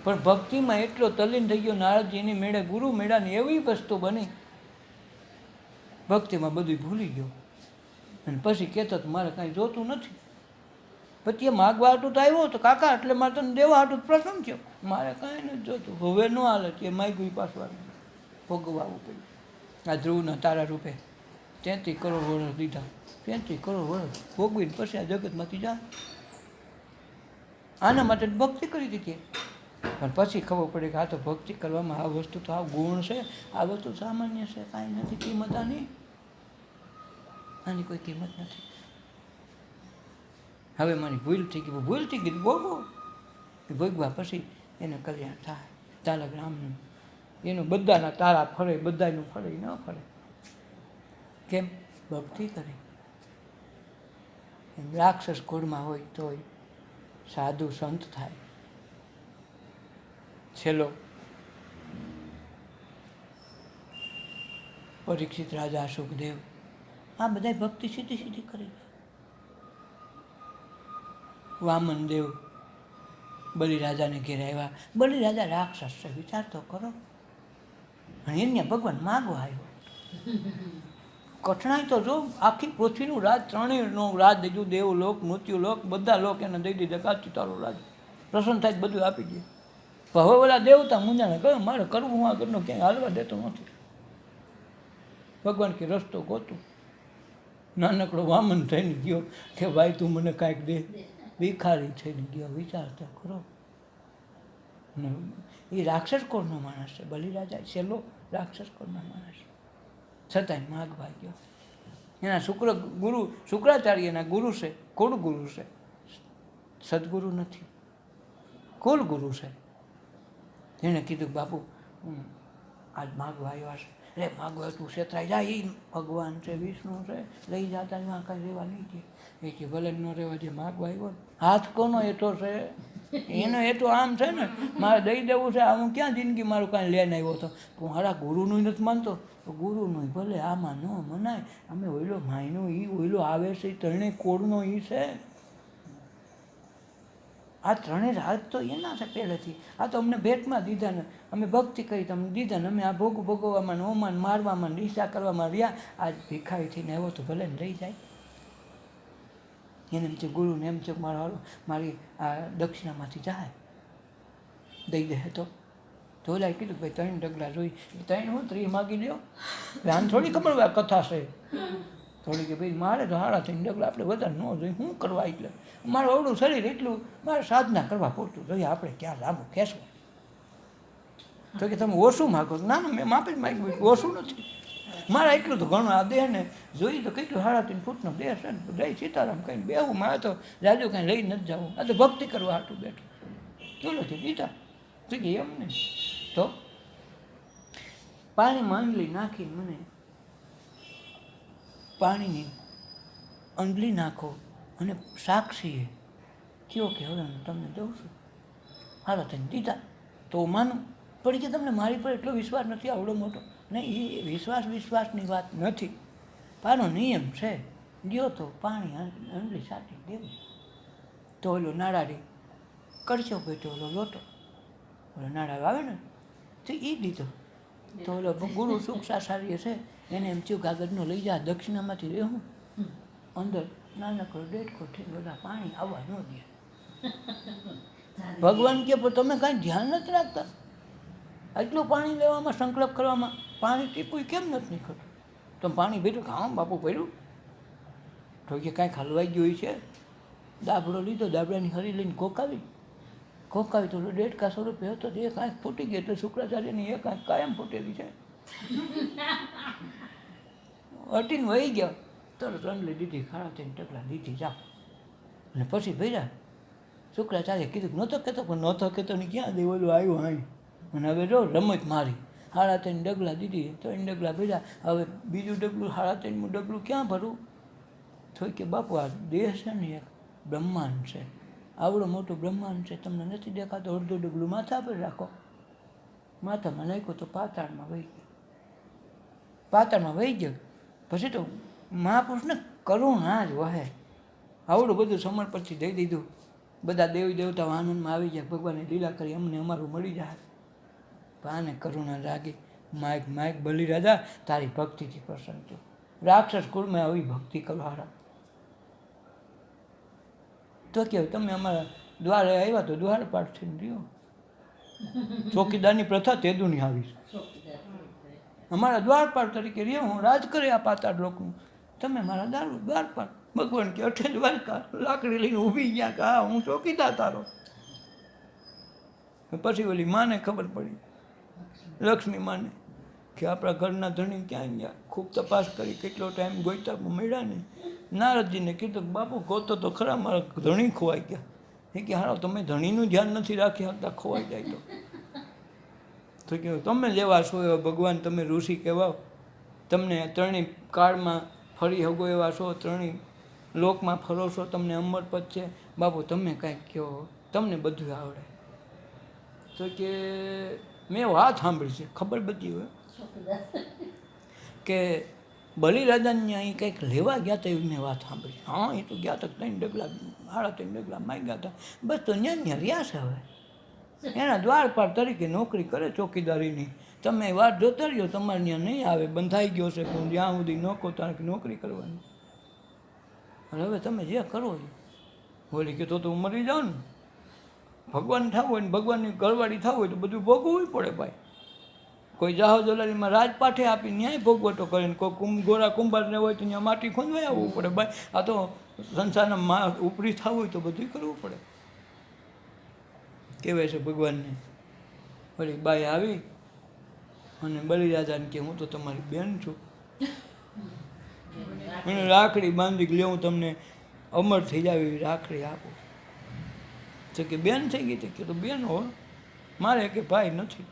પણ ભક્તિમાં એટલો તલ્લીન થઈ ગયો. નારદજીની મેળે ગુરુ મેળાની એવી વસ્તુ બની, ભક્તિમાં બધું ભૂલી ગયો. અને પછી કહેતો મારે કાંઈ જોતું નથી. પછી એ માગવા હાટું તો આવ્યો હતો, કાકા એટલે મારે તને દેવા હાટું પ્રસન્ન થયો, મારે કાંઈ નથી જોતું. હવે ન હાલે કે માગ્યું પાછું ભોગવાવું પડ્યું. આ ધ્રુવના તારા રૂપે 33 કરોડ વર્ષ દીધા, 33 કરોડ વર્ષ ભોગવીને પછી આ જગતમાંથી જાય. આના માટે ભક્તિ કરી દીધી. પણ પછી ખબર પડે કે આ તો ભક્તિ કરવામાં આ વસ્તુ તો આ ગુણ છે, આ વસ્તુ સામાન્ય છે, કાંઈ નથી કિંમત આની, આની કોઈ કિંમત નથી. હવે મારી ભૂલ થઈ ગઈ, ભૂલ થઈ ગઈ ભોગવો. ભોગવા પછી એને કલ્યાણ થાય. તાલક રામનું એનું બધાના તારા ફરે, બધાનું ફરે ન ફરે. કેમ? ભક્તિ કરે. એમ રાક્ષસ કુળમાં હોય તોય સાધુ સંત થાય. છેલ્લો પરીક્ષિત રાજા, સુખદેવ, આ બધા ભક્તિ સીધી સીધી કરી. વામનદેવ બલિરાજાને ઘેર આવ્યા. બલિરાજા રાક્ષસ છે, વિચાર તો કરો. અને એને ભગવાન માગવા આવ્યો. કઠણાઈ તો જો, આખી પૃથ્વીનું રાજ, 3નું રાજ દીધું, દેવલોક, મૃત્યુલોક, બધા લોક એને દઈ દીધા. કાચી તારું રાજ, પ્રસન્ન થાય બધું આપી દે. હવે ઓલા દેવતા મુંજાને કહે મારે કરવું આગળનો ક્યાંય હાલવા દેતો નથી. ભગવાન કે રસ્તો ગોતું. નાનકડો વામન થઈને ગયો કે ભાઈ તું મને કાંઈક દે. ભિખારી થઈને ગયો. વિચાર તો ખરો. એ રાક્ષસ કોળનો માણસ છે. બલિરાજા છેલ્લો રાક્ષસ કોળનો માણસ, છતાંય માગવા ગયો. એના શુક્રાચાર્યના ગુરુ છે, કુળ ગુરુ છે, સદગુરુ નથી, કુલ ગુરુ છે. એણે કીધું બાપુ આજ માગવા આવ્યા છે. એટલે માગવા તું છેતરાઈ જાય, એ ભગવાન છે, વિષ્ણુ છે, લઈ જતા એમાં કાંઈ રહેવા નહીં દે. એ કે ભલે ન રહેવા દે, માગવા આવ્યો. હાથ કોનો એઠો છે? એનો એ તો આમ છે ને, મારે દઈ દેવું છે. આ હું ક્યાં જિંદગી મારું કાંઈ લઈને આવ્યો હતો. હું હારા ગુરુનું નથી માનતો તો ગુરુનું ભલે આમાં ન મનાય. અમે ઓઈલો માયનો એ ઓઈલો આવે છે, ત્રણેય કોળનો એ છે. આ ત્રણેય રાજ તો એના છે પહેલેથી. આ તો અમને ભેટમાં દીધા ને, અમે ભક્તિ કરી તમને દીધા ને, અમે આ ભોગ ભોગવવામાં ને ઓમાન મારવામાં ને ઈર્ષા કરવામાં રહ્યા. આજ ભિખારી થઈને આવ્યો તો ભલે ને રહી જાય. એને એમ છે ગુરુને એમ છે મારી આ દક્ષિણામાંથી જાય દઈ દે તો ઓલાએ કીધું ભાઈ 3 ડગલા જોઈ. 3 હું 3 માગી લ્યો. આને થોડી ખબર હોય આ કથા છે થોડી, કે ભાઈ મારે તો 3.5 ડગલા આપણે વધારે ન જોઈએ. શું કરવા? એટલે મારું અવડું શરીર એટલું મારે સાધના કરવા પૂરતું જોઈએ. આપણે ક્યાં લાંબુ ખેંચવું? તો કે તમે ઓછું માગો. ના ના, મેં માપે જ માગ્યું, ઓછું નથી. મારે એટલું તો ઘણું. આ દેહને જોઈ તો કેટલું 3.5 ફૂટનો દેહ છે ને, જય સીતારામ કહીને બેવું. મારે તો રાજુ કાંઈ લઈ નથી જવું. આ તો ભક્તિ કરવા હાટું બેઠું. ચોલોથી દીધા. તો કે એમ નહીં તો પાણીમાં અંજલી નાખીને મને પાણીની અંજલી નાખો અને સાક્ષીએ કયો કે હવે હું તમને દઉં છું. હાલો તેને દીધા તો માનું. પણ કે તમને મારી પર એટલો વિશ્વાસ નથી આવડો મોટો. નહીં, એ વિશ્વાસની વાત નથી. પાનો નિયમ છે, દ્યો તો પાણી અંજલી સાટી દેવું. તો ઓલો નાળાડી કરશો બેઠો ઓલો લોટો ઓલો નાળા આવે ને તો એ દીધો. તો ઓલો ગુરુ સુખ સાસારીએ છે એને એમ થયું કાગળનો લઈ જા, દક્ષિણામાંથી રહેવું અંદર નાનકડો ડેટકો થઈ બધા પાણી આવવા ન દે. ભગવાન કે તમે કાંઈ ધ્યાન નથી રાખતા? એટલું પાણી લેવામાં સંકલ્પ કરવામાં પાણી ટીપું કેમ નથી નીકળતું? તમે પાણી ભર્યું? હા બાપુ ભર્યું. તો કે કાંઈક હલવાઈ ગયું છે. દાબડો લીધો, દાબડાની હરી લઈને કોકાવી તો 1.5 સ્વરૂપે હતો. એ કાંઈક ફૂટી ગઈ એટલે શુક્રાચાર્યની એ કાંઈક કાયમ ફૂટેલી છે. અટીને વહી ગયો. તરત અંજલી દીધી, 3.5 ડગલા દીધી જાઓ. અને પછી ભર્યા. શુક્રાચાર્ય કીધું નહોતો કહેતો, પણ નહોતો કહેતો ને ક્યાં દે ઓલું આવ્યું અહીં. અને હવે જો રમત મારી 3.5 ડગલા દીધી, 3 ડગલા ભર્યા. હવે બીજું ડગલું 3.5 ડગલું ક્યાં ભરવું? તો કે બાપુ આ દેહ છે ને એક બ્રહ્માંડ છે, આવડો મોટું બ્રહ્માંડ છે, તમને નથી દેખાતો? અડધું ડગલું માથા પર રાખો. માથામાં નાખ્યું તો પાતાળમાં વહી ગયો. પછી તો મહાપુરુષને કરુણા જ વહે. આવડું બધું સમર્પણથી દઈ દીધું. બધા દેવી દેવતાઓ આનંદમાં આવી જાય, ભગવાને લીલા કરી અમને અમારું મળી જાય. આને કરુણા લાગી. માઇક બલિરાજા તારી ભક્તિથી પ્રસન્ન થયો. રાક્ષસ કુળમાં આવી ભક્તિ કરો હારા. તો કે તમે અમારા દ્વારે આવ્યા તો દ્વારપાઠ થઈને રહ્યો. ચોકીદારની પ્રથા તેદુની આવી છે. અમારા દ્વારપાળ તરીકે રહ્યો હું, રાજ કરે આ પાતાળ લોકનું. તમે મારા દ્વારપાળ. ભગવાન કે 8 દ્વારકા લાકડી લઈને ઊભી ગયા કે હા હું ચોકીદાર તારો. પછી ઓલી માને ખબર પડી, લક્ષ્મી માને, કે આપણા ઘરના ધણી ક્યાં ગયા. ખૂબ તપાસ કરી, કેટલો ટાઈમ ગોઈતા મળ્યા નહીં. નારદજીને કીધું બાપુ ગોતો તો ખરા, મારા ધણી ખોવાઈ ગયા. એ કે હારો તમે ધણીનું ધ્યાન નથી રાખી શકતા, ખોવાઈ જાય તો કે તમે જેવા છો એવા ભગવાન, તમે ઋષિ કહેવાઓ. તમને ત્રણેય કાળમાં ફરી હગો એવા છો, ત્રણેય લોકમાં ફરો છો, તમને અમરપદ છે. બાપુ તમે કાંઈક કહો, તમને બધું આવડે. તો કે મેં વાત સાંભળી છે, ખબર બધી હોય કે બલિરાજાને અહીં કંઈક લેવા ગયા હતા એવી મેં વાત સાંભળી. હા એ તો ગયા હતા 3 ડગલા 3.5 ડગલા માઈ ગયા હતા. બસ તો ન્યા રહ્યા છે. હવે એના દ્વારપાળ તરીકે નોકરી કરે ચોકીદારીની. તમે વાત જોતા રહ્યો, તમારે ત્યાં નહીં આવે, બંધાઈ ગયો છે હું જ્યાં સુધી નોકરી કરવાની. અને હવે તમે જે કરો બોલી કે તો હું મરી જાઉં ને. ભગવાન થવું હોય ને ભગવાનની ઘરવાળી થવું હોય તો બધું ભોગવવું પડે ભાઈ. કોઈ જાહો દલાલીમાં રાજપાઠે આપી ન્યાય ભોગવટો કરે ને કોઈ ગોરા કુંભારને હોય તો ત્યાં માટી ખોંદવાઈ આવવું પડે ભાઈ. આ તો સંસારના ઉપરી થવું હોય તો બધું કરવું પડે. કહેવાય છે ભગવાનને. વળી બાઈ આવી અને બલિરાજાને કે હું તો તમારી બેન છું, અને રાખડી બાંધી કે લે હું તમને અમર થઈ જાય એવી રાખડી આપું. તો કે બેન થઈ ગઈ. કે તો બેન હો, મારે કે ભાઈ નથી.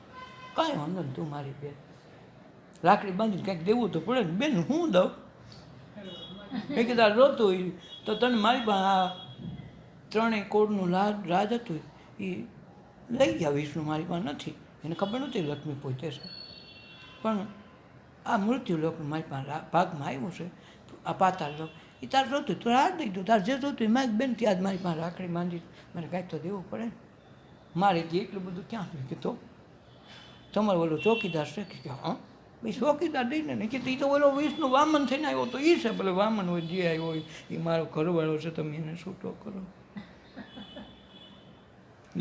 કાંઈ વાંધો ને, તું મારી બેન. રાખડી બાંધીને કંઈક દેવું તો પડે ને. બેન હું દઉં? એ કીધા રોતું હોય તો તને મારી પાસે આ 3 કોડનું રાજ હતું એ લઈ ગયા વિષ્ણુ મારી પાસે નથી, એને ખબર નહોતી લક્ષ્મી પોતે છે, પણ આ મૃત્યુલોક મારી પાસે ભાગમાં આવ્યું છે, આ પાતાળ લોક એ તારે જોતું તો હાથ દઈ દો, તારે જે જોતું એ માગ બેન ત્યાં જ મારી પાસે રાખડી માંડી, મને કાંઈક તો દેવું પડે ને, મારે જે એટલું બધું ક્યાં થયું કે તો તમારો ઓલો ચોકીદાર છે કે હા ભાઈ ચોકીદાર દઈને ને કે એ તો ઓલો વિષ્ણુ વામન થઈને આવ્યો તો એ છે, ભલે વામન હોય જે આવ્યો હોય એ મારો ઘરવાળો છે, તમે એને છૂટો કરો.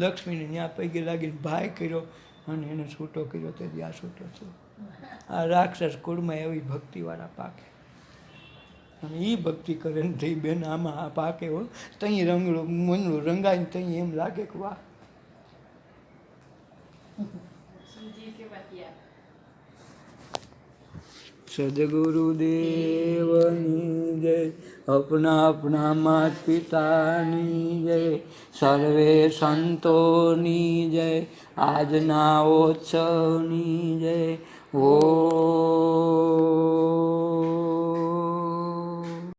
લક્ષ્મીને ત્યાં પૈકી લાગીને ભાઈ કર્યો અને એને છૂટો કર્યો તેથી આ છૂટો થયો. આ રાક્ષસ કુળમાં એવી ભક્તિવાળા પાકે અને એ ભક્તિ કરે ને થઈ બેન આમાં આ પાકે હોય તઈ રંગડું મનડું રંગાઈને તઈ એમ લાગે કે વાહ. સદગુરુદેવની જય, અપના અપના માત પિતાની જય, સર્વે સંતોની જય, આજના ઉત્સવની જય. ઓ